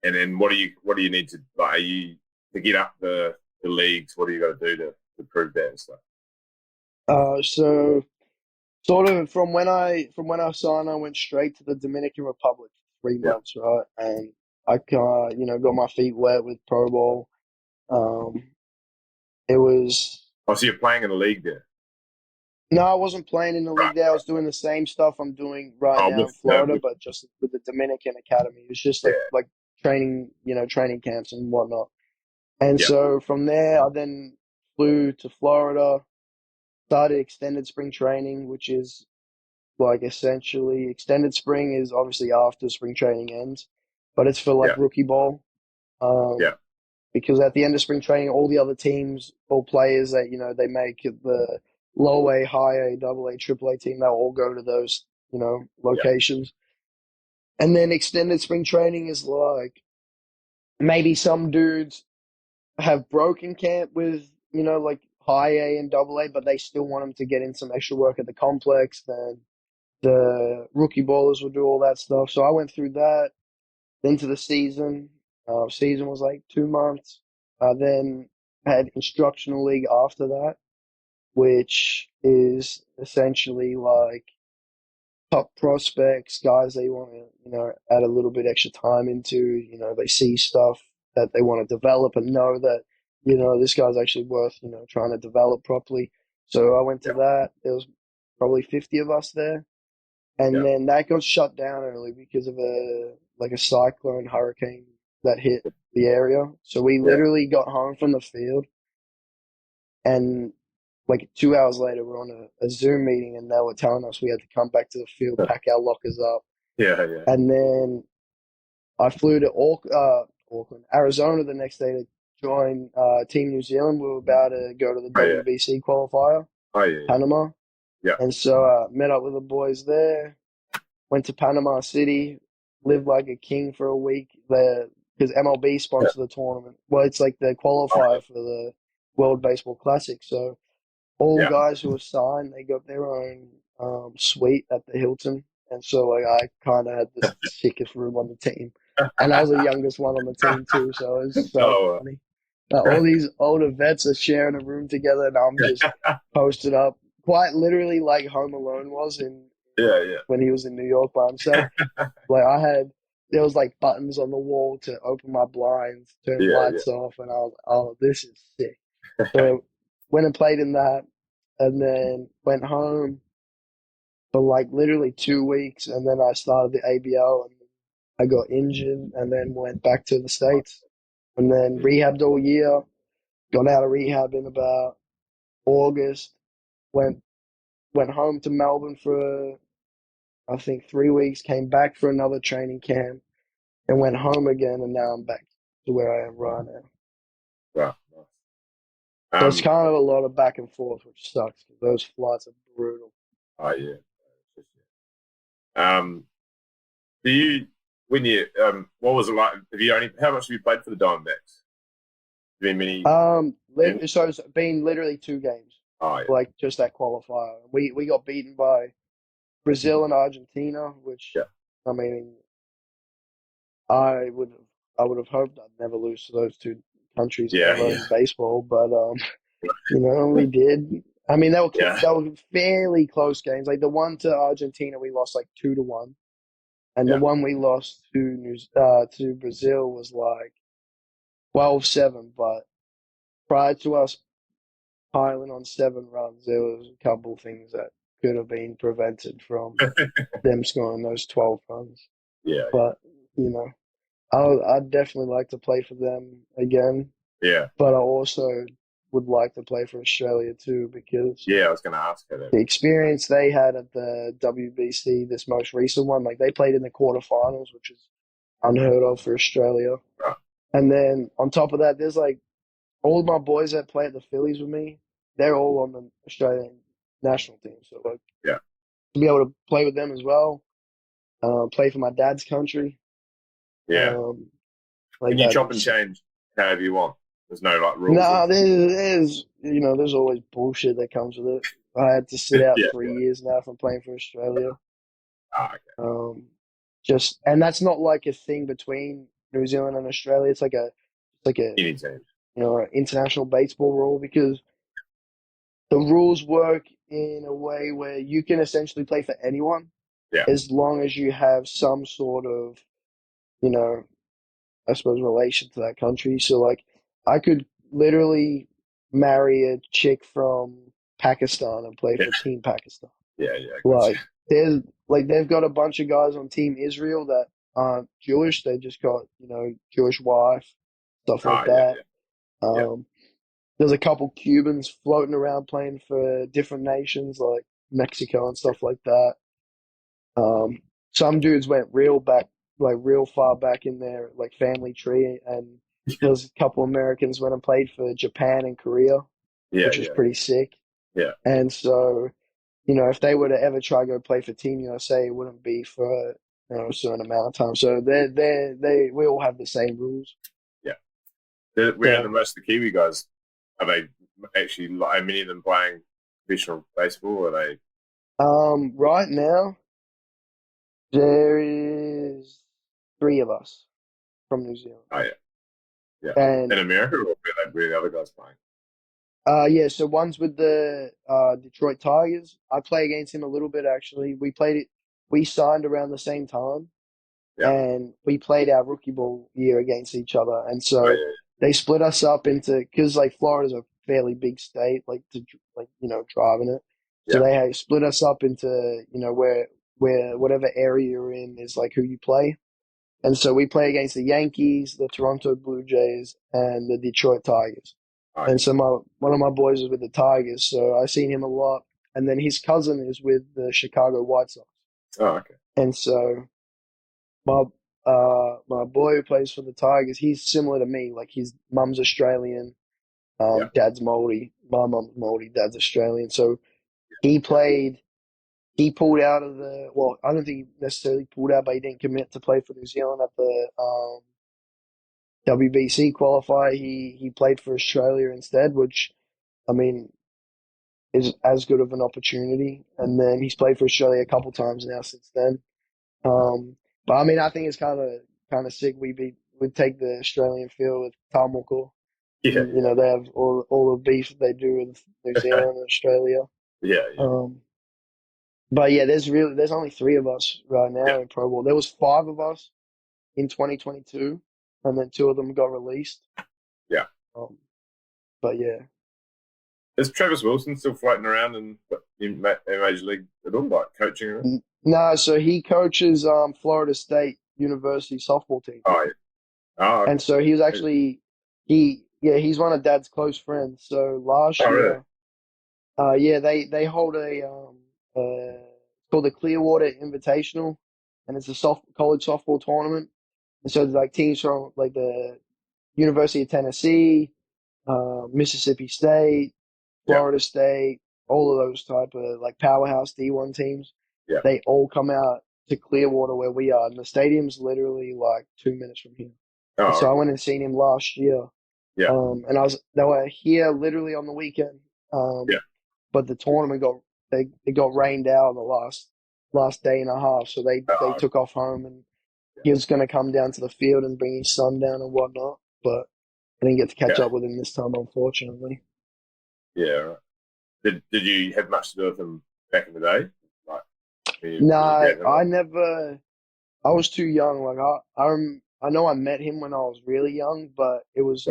then what do you need to, like, are you to get up the leagues, what do you got to do to prove that and stuff? so sort of from when I signed, I went straight to the Dominican Republic for 3 months, right? And I got my feet wet with Pro Bowl. It was Oh, so you're playing in the league there? No, I wasn't playing in the league there. I was doing the same stuff I'm doing right Oh, now in Florida, but just with the Dominican Academy. It was just like training, training camps and whatnot. And so from there, I then flew to Florida, started extended spring training, which is like essentially extended spring is obviously after spring training ends, but it's for like Yeah. rookie ball. Yeah. Because at the end of spring training, all the other teams or players that they make the low A, high A, double A, triple A team, they'll all go to those Yeah. locations. And then extended spring training is like maybe some dudes have broken camp with like high A and double A, but they still want them to get in some extra work at the complex. Then the rookie ballers will do all that stuff. So I went through that into the season. Season was like 2 months. Then had instructional league after that, which is essentially like top prospects, guys they want to, add a little bit extra time into. They see stuff that they want to develop and know that, this guy's actually worth, trying to develop properly. So I went to Yeah. that. There was probably 50 of us there. And Yeah. then that got shut down early because of a cyclone hurricane that hit the area. So we Yeah. literally got home from the field, and like 2 hours later, we're on a Zoom meeting, and they were telling us we had to come back to the field, pack our lockers up, Yeah. Yeah. and then I flew to Auckland, Arizona the next day to join Team New Zealand. We were about to go to the Oh yeah. WBC qualifier, Oh yeah. Yeah. Panama, Yeah. and so met up with the boys there. Went to Panama City, lived like a king for a week there because MLB Yeah. sponsored the tournament. Well, it's like the Oh, qualifier for the World Baseball Classic. So all yeah. guys who were signed, they got their own suite at the Hilton, and so like I kind of had the sickest room on the team, and I was the youngest one on the team too. So it was so Oh, funny. All these older vets are sharing a room together, and I'm just posted up, quite literally like Home Alone was in yeah. Yeah. when he was in New York by himself. Like there was like buttons on the wall to open my blinds, turn Yeah. Yeah. lights off, and I was, oh, this is sick. So went and played in that, and then went home for like literally 2 weeks, and then I started the ABL, and I got injured, and then went back to the States, and then Mm. rehabbed all year. Got out of rehab in about August. Went went home to Melbourne for I think 3 weeks. Came back for another training camp and went home again, and now I'm back to where I am right now. Wow. Nice. So it's kind of a lot of back and forth, which sucks because those flights are brutal. Oh yeah. Um, do you when you what was it like? Have you only how much have you played for the Diamondbacks? Been many? So it's been literally 2 games, Oh yeah. like just that qualifier. We got beaten by Brazil and Argentina, which Yeah. I mean, I would I would have hoped I'd never lose to those two countries Yeah. ever Yeah. in baseball, but we did. I mean, Yeah. they were fairly close games. Like the one to Argentina, we lost like 2-1, and the Yeah. one we lost to Brazil was like 12-7. But prior to us piling on 7 runs, there was a couple of things that could have been prevented from them scoring those 12 runs. Yeah. But I'd definitely like to play for them again. Yeah. But I also would like to play for Australia too because Yeah. I was going to ask her that. the experience they had at the WBC, this most recent one, like they played in the quarterfinals, which is unheard of for Australia. Right. And then on top of that, there's like all of my boys that play at the Phillies with me, they're all on the Australian national team. So like Yeah. to be able to play with them as well, play for my dad's country, Yeah. like Can you that. chop and change however you want? There's no like rules. Nah, there's always bullshit that comes with it. I had to sit out Yeah. 3 years now from playing for Australia. Ah, okay. And that's not like a thing between New Zealand and Australia. It's like a Any team. an international baseball rule because the rules work in a way where you can essentially play for anyone Yeah. as long as you have some sort of you know I suppose relation to that country. So like I could literally marry a chick from Pakistan and play Yeah. for Team Pakistan. Yeah. Yeah. Gotcha. Like there's they've got a bunch of guys on Team Israel that aren't Jewish. They just got Jewish wife, stuff like Ah, yeah. that. Yeah. Yeah. Um, there's a couple Cubans floating around playing for different nations like Mexico and stuff like that. Some dudes went real back, like real far back in their like family tree, and there was a couple Americans went and played for Japan and Korea, Yeah, which was yeah, pretty sick. yeah, And so, if they were to ever try to go play for Team USA, it wouldn't be for a certain amount of time. So we all have the same rules. yeah. Where are the So, most of the Kiwi guys? Are they actually, like, are many of them playing professional baseball? Or are they? right now there is three of us from New Zealand, Oh yeah, yeah. In and America, or where the other guys playing? yeah. So one's with the Detroit Tigers. I play against him a little bit actually. We played it. We signed around the same time. Yeah. And we played our rookie ball year against each other. And Oh so yeah, they split us up into because like Florida's a fairly big state, like to like driving it. So yeah, they had split us up into where whatever area you're in is like who you play. And so we play against the Yankees, the Toronto Blue Jays, and the Detroit Tigers. oh And so one of my boys is with the Tigers, so I seen him a lot. And then his cousin is with the Chicago White Sox. yeah. Oh okay. And so my my boy who plays for the Tigers, he's similar to me. Like his mum's Australian, Yeah, dad's Māori. My mum's Māori, dad's Australian. So he played. He pulled out of the. Well, I don't think he necessarily pulled out, but he didn't commit to play for New Zealand at the WBC qualifier. He played for Australia instead, which I mean is as good of an opportunity. And then he's played for Australia a couple times now since then. Um, but I mean, I think it's kind of sick. We take the Australian field with Tamoko, yeah, and they have all the beef they do with New yeah, Zealand and Australia. yeah, yeah, Um, but yeah, there's only three of us right yeah, now in Pro Bowl. There was five of us in 2022, and then two of them got released. yeah. Um, but yeah, Is Travis Wilson still floating around in Major League at all, like coaching around? no. So he coaches Florida State University softball team. Oh yeah. Oh And okay. so he was actually he's one of Dad's close friends. So last Oh really? year, yeah, they hold it's called the Clearwater Invitational, and it's a college softball tournament. And so like teams from like the University of Tennessee, Mississippi State, Yeah, Florida State, all of those type of like powerhouse D1 teams, yeah. they all come out to Clearwater where we are, and the stadium's literally like 2 minutes from here. And Oh so I okay. went and seen him last year. Yeah, And they were here literally on the weekend. yeah. But the tournament it got rained out on the last day and a half. So they Oh took off home, and he was going to come down to the field and bring his son down and whatnot. But I didn't get to catch yeah, up with him this time, unfortunately. yeah. Right. Did you have much to do with him back in the day? Like No, when you gave him I up? never, I was too young. Like I know I met him when I was really young, but it was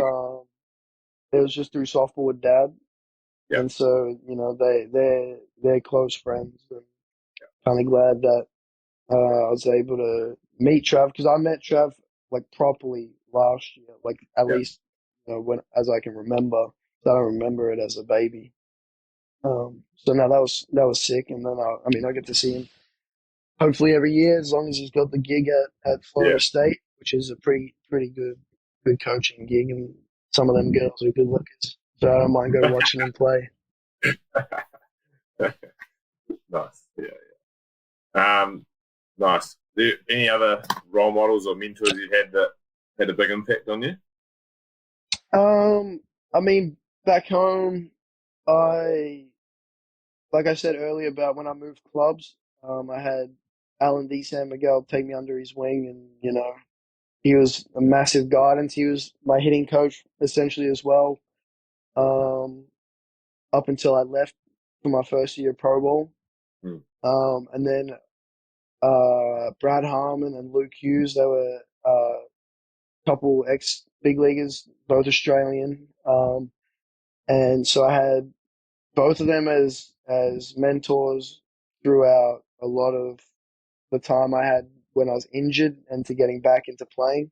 just through softball with Dad. Yeah, And so, they're close friends, and kind of glad that I was able to meet Trav because I met Trav like properly last year, like at yeah, least when as I can remember. So I don't remember it as a baby. So no, that was sick, and then I mean I get to see him hopefully every year as long as he's got the gig at yeah. Florida State, which is a pretty good coaching gig, and some of them girls are good lookers, so I don't mind go watching him play. Nice. Yeah, yeah. Nice. Any other role models or mentors you had that had a big impact on you? I mean, back home, I like I said earlier about when I moved clubs, I had Alan D. San Miguel take me under his wing, and he was a massive guidance. He was my hitting coach essentially as well, um, up until I left for my first year Pro Bowl. Hmm. And then Brad Harmon and Luke Hughes, they were a couple ex big leaguers, both Australian. And so I had both of them as mentors throughout a lot of the time I had when I was injured and to getting back into playing.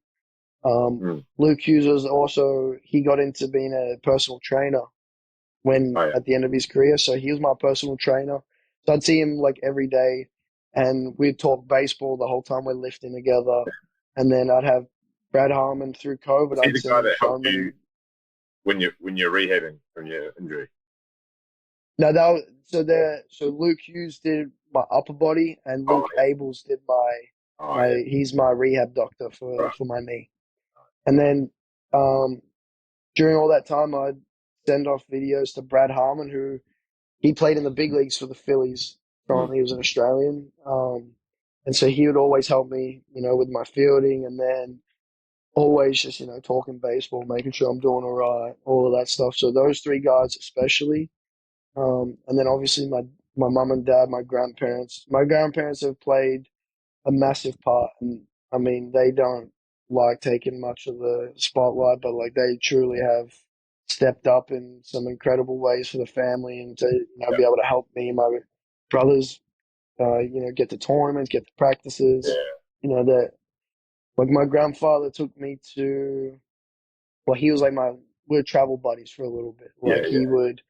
Hmm. Luke Hughes was also he got into being a personal trainer when Oh yeah, at the end of his career, so he was my personal trainer. So I'd see him like every day, and we'd talk baseball the whole time we're lifting together. And then I'd have Brad Harmon through COVID. Is he I'd the send guy him that so helped many. you when you're rehabbing from your injury? No, so Luke Hughes did my upper body, and Oh Luke yeah. Abels did Oh yeah. he's my rehab doctor Right. for my knee. And then um, during all that time, I'd send off videos to Brad Harmon, who he played in the big leagues for the Phillies. Mm. He was an Australian, and so he would always help me, with my fielding, and then always just talking baseball, making sure I'm doing all right, all of that stuff. So those three guys especially. And then obviously my mum and dad, my grandparents. My grandparents have played a massive part, and I mean they don't like taking much of the spotlight, but like they truly have stepped up in some incredible ways for the family, and to Yeah. be able to help me and my brothers, get to tournaments, get to practices. Yeah. That like my grandfather took me to. Well, he was like we're travel buddies for a little bit. Yeah. Like Yeah. he would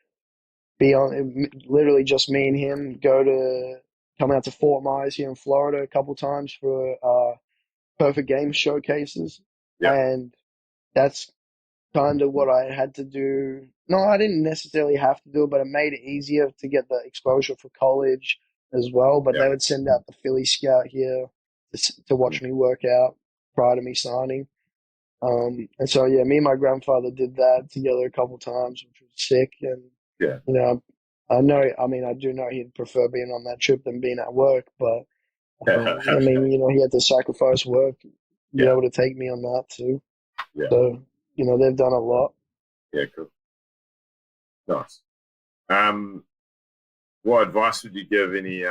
be on literally just me and him come out to Fort Myers here in Florida a couple times for perfect game showcases, Yeah. and that's kind of what I had to do. No, I didn't necessarily have to do it, but it made it easier to get the exposure for college as well. But Yeah. they would send out the Philly scout here to Mm. watch me work out prior to me signing. And so yeah, me and my grandfather did that together a couple times, which was sick. And Yeah. you know, I mean, I do know he'd prefer being on that trip than being at work, but I mean, he had to sacrifice work to be Yeah. able to take me on that too. Yeah. So, they've done a lot. Yeah. Cool. Nice. Um, what advice would you give any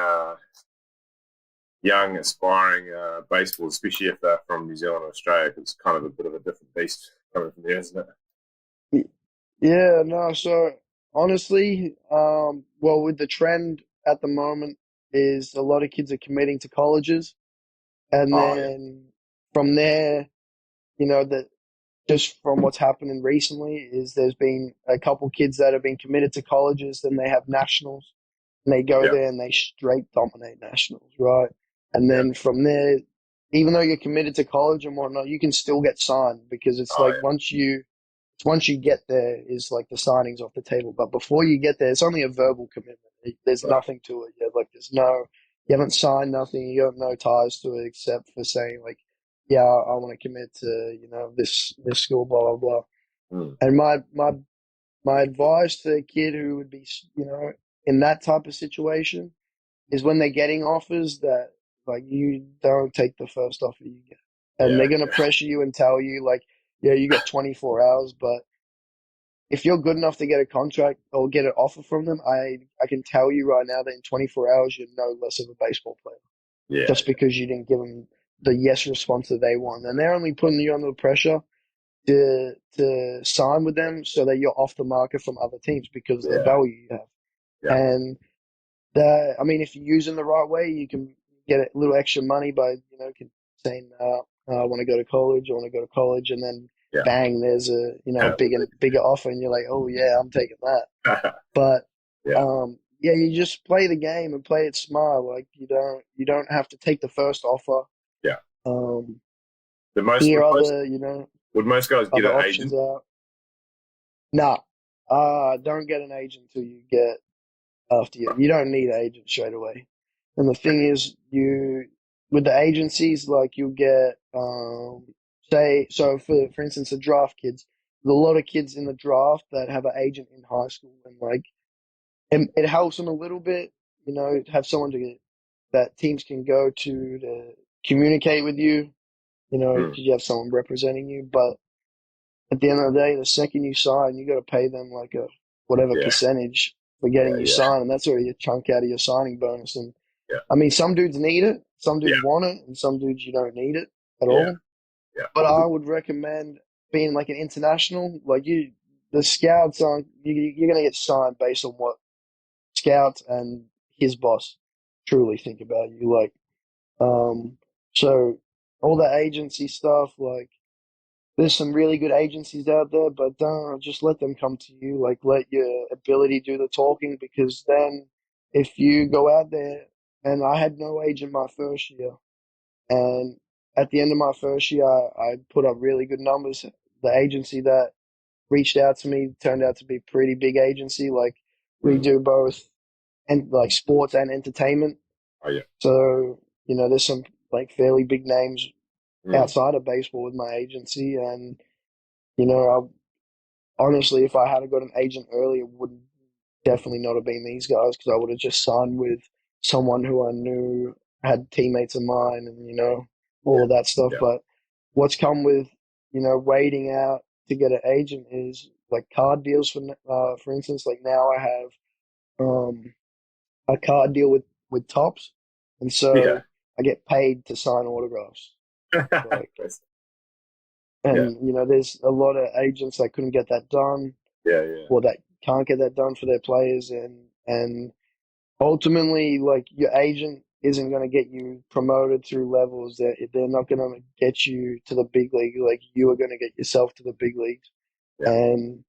young, aspiring baseball, especially if they're from New Zealand or Australia? 'Cause it's kind of a bit of a different beast coming from there, isn't it? Yeah, no, so honestly, well, with the trend at the moment is a lot of kids are committing to colleges, and Oh yeah. then from there, that just from what's happening recently is there's been a couple kids that have been committed to colleges, then they have nationals, and they go Yeah. there and they straight dominate nationals, right? And Yeah. then from there, even though you're committed to college and whatnot, you can still get signed because it's Oh like once you get there is like the signings off the table. But before you get there, it's only a verbal commitment. There's yeah. Right. nothing to it yet. Like you haven't signed nothing. You have no ties to it except for saying like, yeah, I want to commit to this school, blah blah blah. Mm. And my advice to a kid who would be in that type of situation is when they're getting offers that like you don't take the first offer you get, and Yeah. they're gonna pressure you and tell you like, yeah, you get 24 hours, but if you're good enough to get a contract or get an offer from them, I can tell you right now that in 24 hours you're no less of a baseball player Yeah. just because you didn't give them the yes response that they want, and they're only putting you under pressure to sign with them so that you're off the market from other teams because of the Yeah. value you have. Yeah. And I mean, if you use them the right way, you can get a little extra money by saying, "I want to go to college. I want to go to college," and then Yeah. bang, there's a bigger offer, and you're like, "Oh yeah, I'm taking that." But Yeah. yeah, you just play the game and play it smart. Like you don't have to take the first offer. Yeah. Um, The most hear would most would most guys get other an options agent? out. Nah, don't get an agent until you get after you. Right. You don't need an agent straight away. And the thing is, with the agencies, like you get, say, so for instance, the draft kids, there's a lot of kids in the draft that have an agent in high school, and like it helps them a little bit, have someone that teams can go to communicate with you, Mm. because you have someone representing you. But at the end of the day, the second you sign, you got to pay them like a whatever Yeah. percentage for Yeah. getting you Yeah. signed, and that's already a chunk out of your signing bonus. And Yeah. I mean, some dudes need it, some Yeah. dudes want it, and some dudes you don't need it at Yeah. all. Yeah. But I would recommend being like an international, like the scouts aren't you're gonna get signed based on what scouts and his boss truly think about you. Like, so all the agency stuff, like there's some really good agencies out there, but don't just let them come to you. Like, let your ability do the talking because then if you go out there and I had no agent my first year. And at the end of my first year, I put up really good numbers. The agency that reached out to me turned out to be a pretty big agency. Like we Mm. do both and like sports and entertainment. Oh yeah. So, there's some like fairly big names Mm. outside of baseball with my agency. And, honestly, if I had got an agent earlier, it would definitely not have been these guys because I would have just signed with someone who I knew had teammates of mine and, all Yeah. of that stuff. Yeah. But what's come with, waiting out to get an agent is like card deals for instance, like now I have a card deal with Tops, and Yeah. so I get paid to sign autographs. Like, Yeah. and there's a lot of agents that couldn't get that done, Yeah. Yeah. or that can't get that done for their players, and ultimately, like your agent isn't going to get you promoted through levels. They're not going to get you to the big league. Like you are going to get yourself to the big leagues, Yeah. and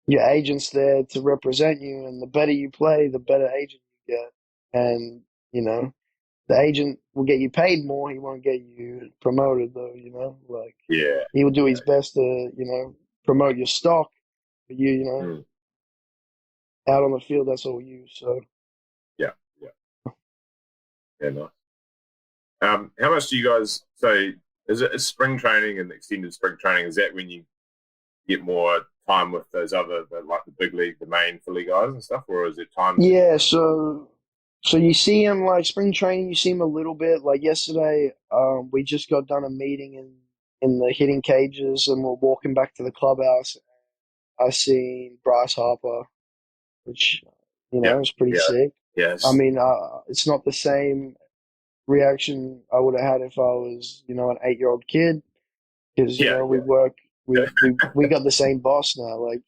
your agent's there to represent you. And the better you play, the better agent you get. And the agent will get you paid more. He won't get you promoted though. Like Yeah. he will do Yeah. his best to promote your stock, but Mm. out on the field, that's all you. So. Yeah. Yeah. Yeah. Nice. How much do you guys? So, is spring training and extended spring training? Is that when you get more time with those like the big league, the main Philly guys and stuff, or is it times when Yeah, so you see him like spring training, you see him a little bit. Like yesterday, we just got done a meeting in the hitting cages, and we're walking back to the clubhouse. I seen Bryce Harper, which yeah, was pretty yeah, sick. I yes, mean, it's not the same reaction I would have had if I was an 8-year-old kid, because yeah, we work, we got the same boss now. Like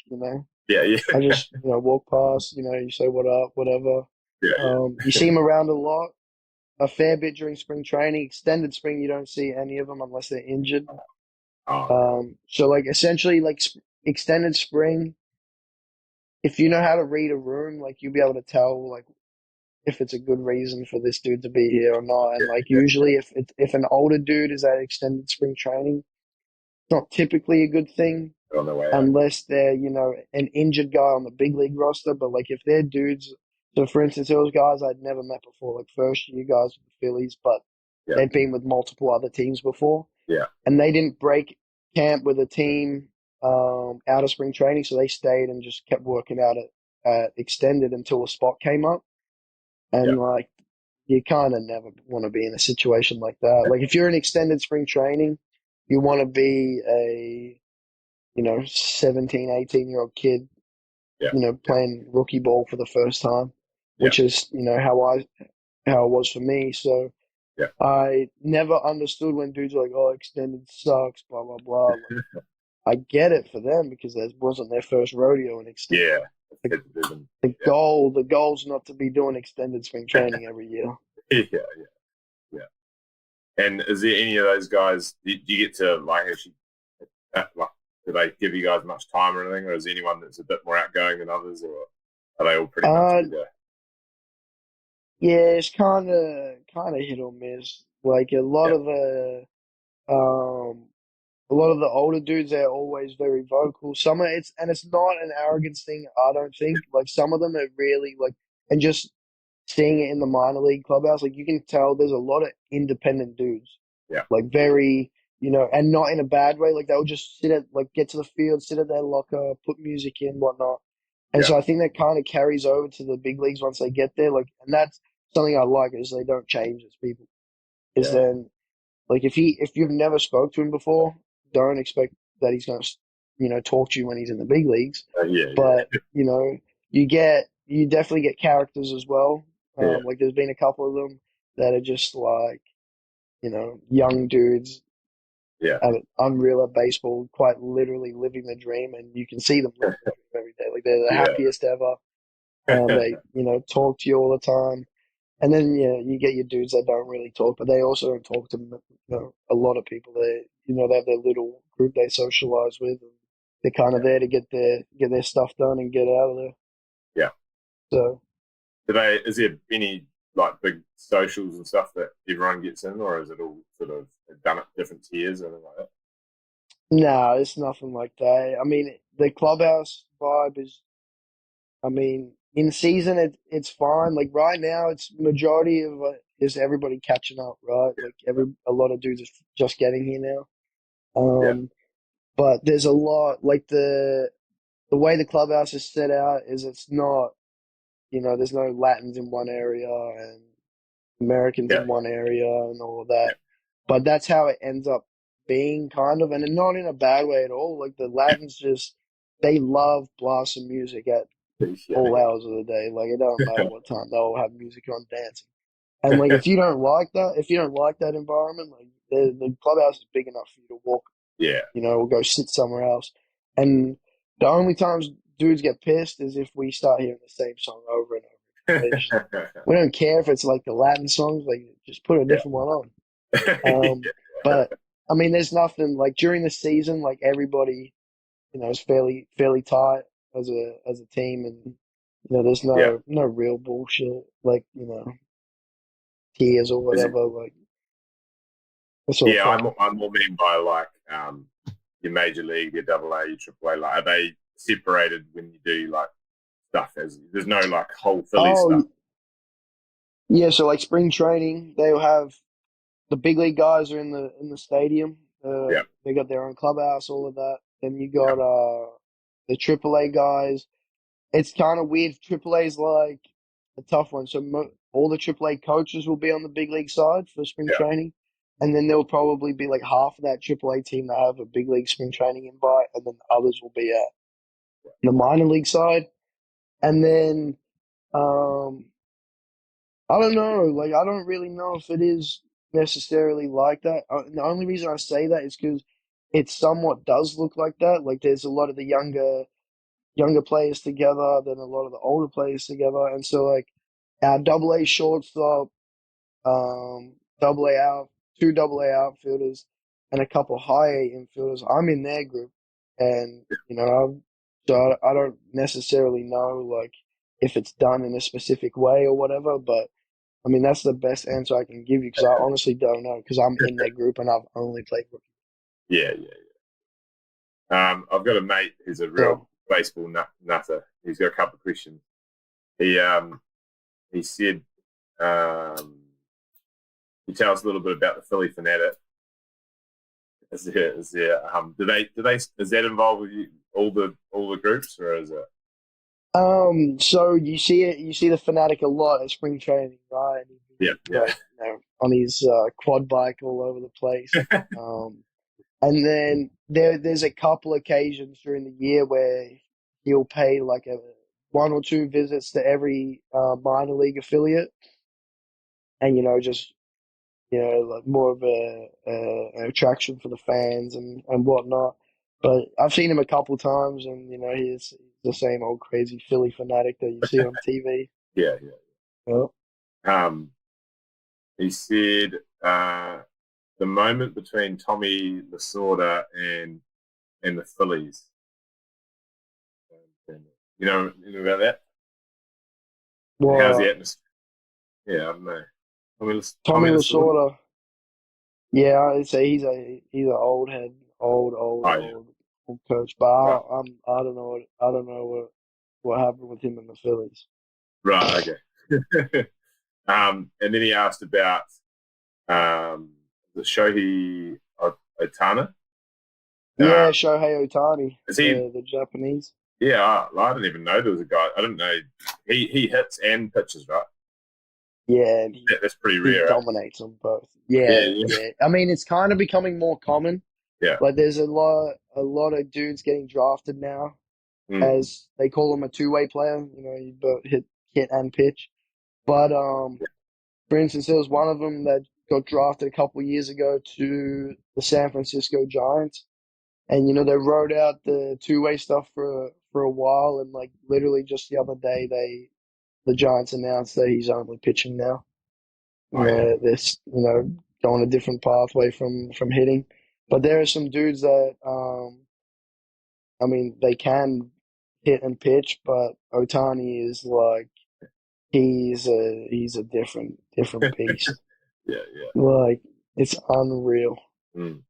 yeah, yeah, I yeah, just walk past, you say what up, whatever. yeah, You see him around a lot, a fair bit during spring training. Extended spring, you don't see any of them unless they're injured. oh, okay. So like essentially, like extended spring, if you know how to read a room, like you'll be able to tell like if it's a good reason for this dude to be here or not. And like Yeah, usually, if an older dude is at extended spring training, it's not typically a good thing yeah, on the way out. unless they're, an injured guy on the big league roster. But like if they're dudes, so for instance, there was guys I'd never met before, like first year guys with the Phillies, but Yeah, they'd been with multiple other teams before, yeah, and they didn't break camp with a team out of spring training, so they stayed and just kept working out at extended until a spot came up. yeah, And like you kind of never want to be in a situation like that. Like if you're in extended spring training, you want to be a 17, 18-year-old kid, yeah, yeah, playing rookie ball for the first time, yeah, which is, how it was for me. So yeah, I never understood when dudes are like, oh, extended sucks, blah, blah, blah. Like, I get it for them because it wasn't their first rodeo in extended. yeah. The, It doesn't- the goal's not to be doing extended spring training every year. yeah, yeah, yeah. And is there any of those guys? Do you get to like actually like? Do they give you guys much time or anything, or is there anyone that's a bit more outgoing than others, or are they all pretty much Uh, good? yeah, it's kind of hit or miss. Like Yeah, um, a lot of the older dudes, they're always very vocal. It's not an arrogance thing, I don't think. Like some of them are really like, and just seeing it in the minor league clubhouse, like you can tell there's a lot of independent dudes, yeah, like very, and not in a bad way. Like they'll just get to the field, sit at their locker, put music in, whatnot. And yeah, so I think that kind of carries over to the big leagues once they get there. Like, and that's something I like is they don't change as people. Is yeah, then like if you've never spoke to him before, don't expect that he's going to talk to you when he's in the big leagues. yeah, But you definitely get characters as well. yeah, Like there's been a couple of them that are just like young dudes yeah, unreal at baseball, quite literally living the dream, and you can see them yeah, living the dream every day. Like they're the yeah, happiest ever. They talk to you all the time. And then you get your dudes that don't really talk, but they also don't talk to a lot of people. They have their little group they socialize with, and they're kind of there to get their stuff done and get out of there. yeah. So Do they? Is there any like big socials and stuff that everyone gets in, or is it all sort of done at different tiers and like that? No, it's nothing like that. I mean, the clubhouse vibe is, I mean, in season it's fine. Like right now, it's majority of is everybody catching up, right? Like a lot of dudes are just getting here now. Yeah, But there's a lot like the way the clubhouse is set out is it's not, there's no Latins in one area and Americans yeah, in one area and all of that. But that's how it ends up being kind of, and not in a bad way at all. Like the Latins they love blasting music at yeah, all yeah, hours of the day. Like it doesn't matter what time, they'll have music on dancing. And like if you don't like that environment, like the clubhouse is big enough for you to walk, yeah. or go sit somewhere else. And the only times dudes get pissed is if we start hearing the same song over and over. We don't care if it's like the Latin songs, like just put a Yeah. different one on. But I mean, there's nothing like during the season, like everybody, is fairly tight as a team, and there's Yeah. no real bullshit like tears or Is it, whatever. Like it's all yeah, fun. I'm more mean by like your major league, your double A, your triple A. Like, are they separated when you do like stuff? There's no like whole Philly Oh stuff. yeah, so like spring training, they'll have the big league guys are in the stadium. Yeah, They got their own clubhouse, all of that. Then you yeah, got the AAA guys. It's kind of weird. AAA is like a tough one. So all the AAA coaches will be on the big league side for spring yeah, training, and then there'll probably be like half of that AAA team that have a big league spring training invite, and then the others will be at the minor league side. And then um, I don't know. Like, I don't really know if it is necessarily like that. The only reason I say that is because it somewhat does look like that. Like, there's a lot of the younger players together than a lot of the older players together, and so like our double A shortstop, double A out, two double A outfielders, and a couple high A infielders. I'm in their group, and so I don't necessarily know like if it's done in a specific way or whatever, but I mean, that's the best answer I can give you because I honestly don't know because I'm in their group and I've only played rookie. yeah, yeah. I've got a mate who's a real So, baseball nutter. He's got a couple of questions. He said, um, he tell us a little bit about the Philly fanatic. Is that involved with you, all the groups, or is it? so you see the fanatic a lot at spring training, right? And Yeah, he's yeah, like, on his quad bike all over the place. And then there's a couple occasions during the year where he'll pay like a one or two visits to every minor league affiliate, and just like more of an attraction for the fans and whatnot. But I've seen him a couple times, and he's the same old crazy Philly fanatic that you see on TV. yeah, yeah. Yeah. Um, he said the moment between Tommy Lasorda and the Phillies. You know about that? And how's the Well, atmosphere? Yeah, I don't know. Tommy Tommy Lasorda. Lasorda, yeah, I'd say he's an old head, Oh yeah, old coach. But right, I don't know what happened with him in the Phillies. right, okay. And then he asked about the Shohei Otana. Yeah, Um, Shohei Ohtani, is he? the Japanese. Yeah, I didn't even know there was a guy. I didn't know he hits and pitches, right? Yeah, and That's pretty he rare, right? dominates them both. Yeah, Yeah, yeah, yeah. I mean, it's kind of becoming more common. yeah. Like, there's a lot of dudes getting drafted now, Mm, as they call him a two-way player. You both hit and pitch. But for instance, there was one of them that got drafted a couple of years ago to the San Francisco Giants, and they wrote out the two-way stuff for a while, and like literally just the other day, the Giants announced that he's only pitching now. oh yeah, This going a different pathway from hitting. But there are some dudes that I mean they can hit and pitch, but Otani is like he's a different beast. Yeah, yeah. Like it's unreal. Mm.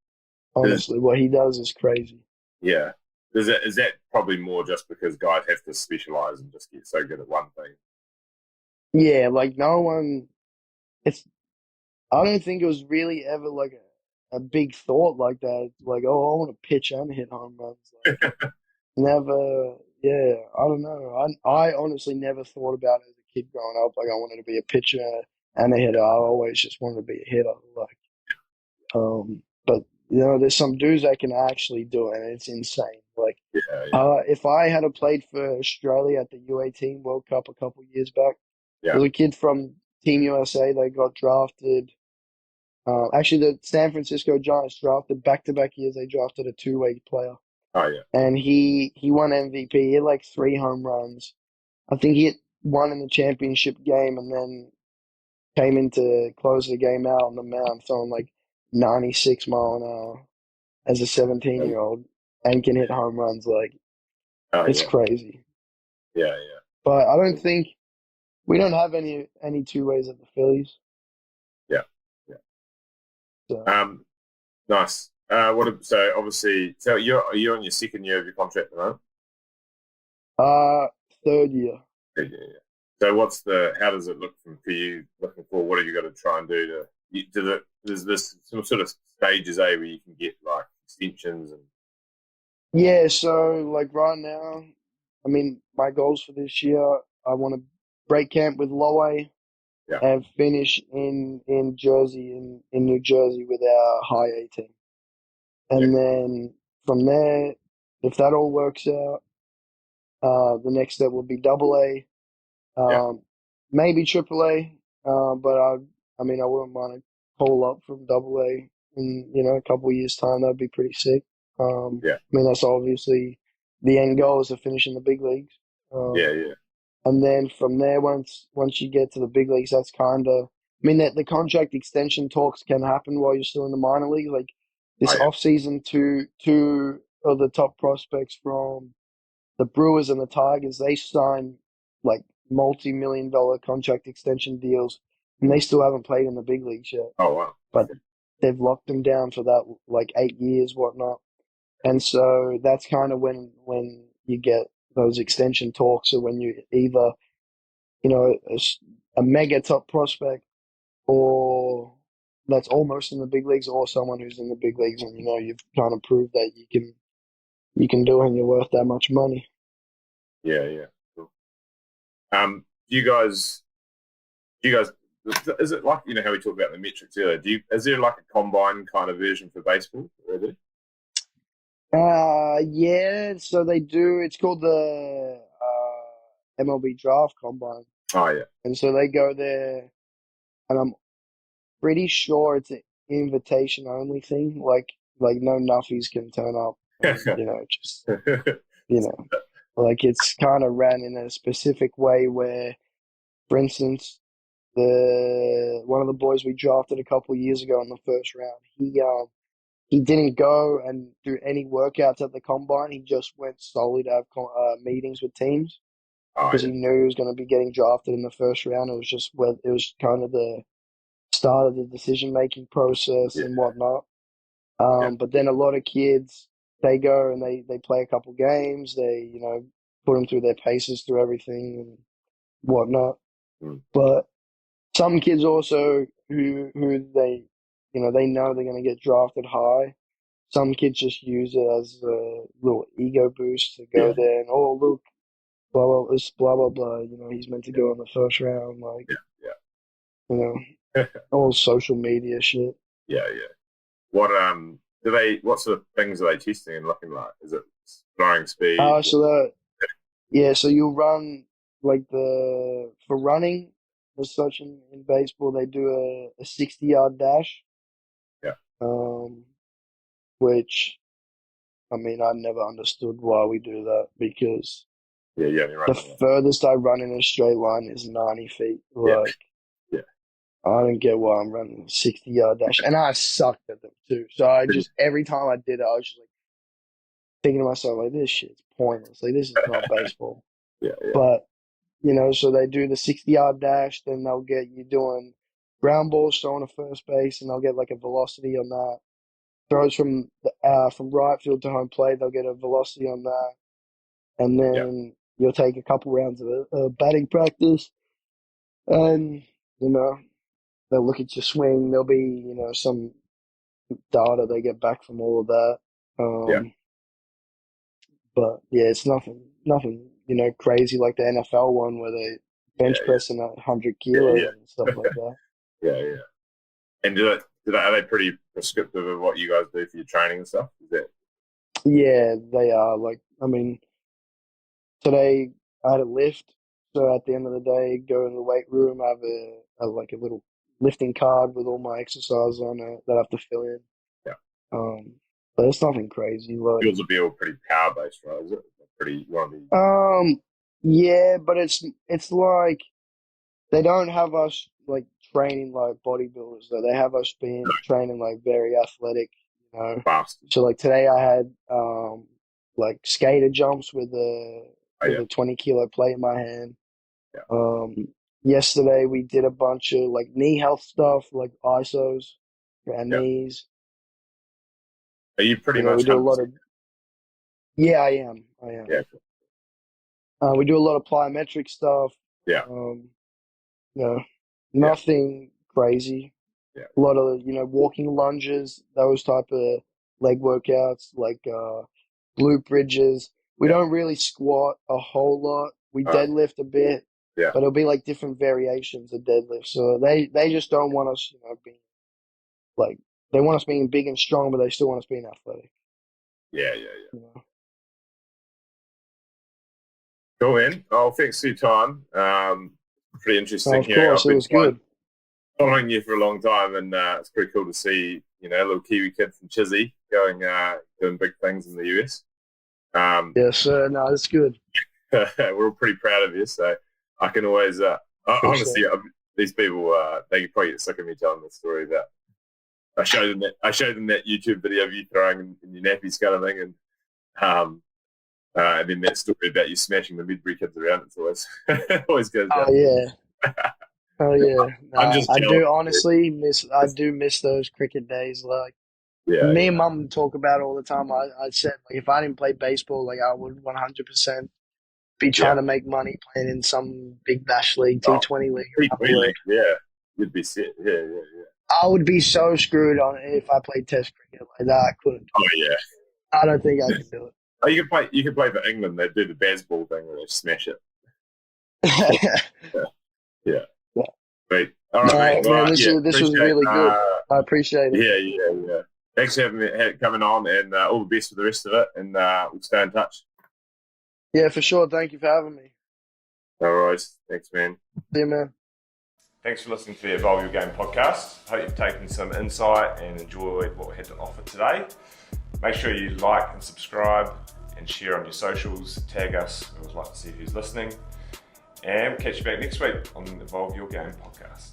Honestly, what he does is crazy. Yeah. Is that probably more just because guys have to specialize and just get so good at one thing? Yeah, like no one. It's I don't think it was really ever like a big thought like that. Like, oh, I want to pitch and hit home runs. Like, never. Yeah, I don't know. I honestly never thought about it as a kid growing up. Like, I wanted to be a pitcher and a hitter. I always just wanted to be a hitter. Like, but there's some dudes that can actually do it, and it's insane. Like, Yeah, yeah, if I had played for Australia at the U18 World Cup a couple years back, yeah. there's a kid from Team USA. They got drafted. Actually, the San Francisco Giants drafted back-to-back years. They drafted a two-way player, Oh, yeah. and he won MVP. He had like 3 home runs. I think he hit one in the championship game, and then came in to close the game out on the mound, throwing like 96 mile an hour as a 17-year-old, and can hit home runs. Like Oh, it's yeah. crazy. Yeah, yeah. But I don't think we don't have any two ways at the Phillies. Yeah, yeah. So, Nice. So obviously, you're on your second year of your contract at the moment? uh, third year. Yeah, yeah, yeah. So how does it look for you looking forward? What have you got to try and do there's this some sort of stages, where you can get like extensions and Yeah, so like right now, I mean, my goals for this year, I want to break camp with Lowe yeah, and finish in Jersey, in New Jersey with our high A team. yeah, And then from there, if that all works out, the next step will be double A, yeah. maybe triple A. But I mean, I wouldn't mind a call up from double A in, a couple of years' time. That'd be pretty sick. Yeah, I mean, that's obviously the end goal is to finish in the big leagues. yeah, Um, yeah. and then from there, once you get to the big leagues, that's kind of. I mean, that the contract extension talks can happen while you're still in the minor league. Like Oh, this yeah. off season, two of the top prospects from the Brewers and the Tigers, they signed like multi-million-dollar contract extension deals, and they Mm. still haven't played in the big leagues yet. Oh, wow. But they've locked them down for that like 8 years, whatnot. And so that's kind of when you get those extension talks, or when you either a mega top prospect, or that's almost in the big leagues, or someone who's in the big leagues, and you've kind of proved that you can do it and you're worth that much money. Yeah, yeah. Cool. Do you guys, is it like how we talked about the metrics earlier? Is there like a combine kind of version for baseball? Really? Yeah, so they do. It's called the MLB Draft Combine, Oh, yeah. and so they go there, and I'm pretty sure it's an invitation only thing. Like no nuffies can turn up, and just you know, like it's kind of ran in a specific way where, for instance, the one of the boys we drafted a couple of years ago in the first round, he didn't go and do any workouts at the combine. He just went solely to have meetings with teams Oh, because yeah. he knew he was going to be getting drafted in the first round. It was just it was kind of the start of the decision making process Yeah, and whatnot. yeah. But then a lot of kids, they go and they play a couple games. They put them through their paces, through everything and whatnot. Mm. But some kids also who they know they're going to get drafted high. Some kids just use it as a little ego boost to go Yeah, there and, oh, look, blah blah this blah blah blah. He's meant to go in the first round, like yeah, you know yeah. all social media shit. Yeah, yeah. What sort of things are they testing and looking like? Is it throwing speed? So that yeah, so you run like for running as such in baseball, they do a 60-yard dash, Yeah, um, which I mean I never understood why we do that because yeah, yeah. You're right. the furthest I run in a straight line is 90 feet. Yeah, Like yeah. I don't get why I'm running a 60-yard dash, and I sucked at them too. So I just every time I did it, I was just like thinking to myself like this shit's pointless. Like this is not baseball. Yeah, yeah, But so they do the 60-yard dash, then they'll get you doing ground balls throwing to first base, and they'll get like a velocity on that. Throws from right field to home plate, they'll get a velocity on that, and then you'll take a couple rounds of batting practice, and they'll look at your swing. There'll be some data they get back from all of that. But yeah, it's nothing crazy like the NFL one where they bench pressing 100 kilos and stuff like that. Yeah. And are they pretty prescriptive of what you guys do for your training and stuff? Is that? Yeah, they are. Like, I mean, today I had a lift, so at the end of the day, go in the weight room. I have like a little lifting card with all my exercises on it that I have to fill in. Yeah. But it's nothing crazy. Like, yours will be all pretty power based, right? Is it pretty? Yeah, but it's like they don't have us like training like bodybuilders though. They have us training like very athletic, Fast. So like today I had like skater jumps with a 20-kilo plate in my hand. Yeah. Yesterday we did a bunch of like knee health stuff, like ISOs for our knees. Are you pretty much? We do a lot of. Yeah, I am. Yeah. We do a lot of plyometric stuff. Yeah. Nothing crazy. Yeah. A lot of walking lunges, those type of leg workouts, like glute bridges. We don't really squat a whole lot. We deadlift a bit, but it'll be like different variations of deadlift. So they just don't want us, being like they want us being big and strong, but they still want us being athletic. Yeah. Cool, man. Oh, thanks for your time. Pretty interesting. Of course, it was good. Following you for a long time, and it's pretty cool to see, a little Kiwi kid from Chizzy going doing big things in the US. Yes, sir. No, it's good. We're all pretty proud of you, so I can always, honestly, these people, they probably get sick of me telling the story about. I showed them that YouTube video of you throwing in your nappies kind of thing, and then that story about you smashing the Midbury kids around. It's always goes down. Oh yeah. Oh yeah. I do honestly miss those cricket days. Like me and Mum talk about it all the time. I said like if I didn't play baseball, like I would 100% be trying to make money playing in some big bash league, T20 league. Yeah, you'd be set. Yeah. I would be so screwed on it if I played Test cricket like that. I couldn't. Oh yeah. I don't think I could do it. Oh, you can play for England. They do the baseball thing where they smash it. Yeah. Great. All right, mate. Man, this was really good. I appreciate it. Yeah. Thanks for coming on, and all the best for the rest of it. And we'll stay in touch. Yeah, for sure. Thank you for having me. No worries. Thanks, man. See you, man. Thanks for listening to the Evolve Your Game podcast. Hope you've taken some insight and enjoyed what we had to offer today. Make sure you like and subscribe and share on your socials. Tag us. We always like to see who's listening. And we'll catch you back next week on the Evolve Your Game podcast.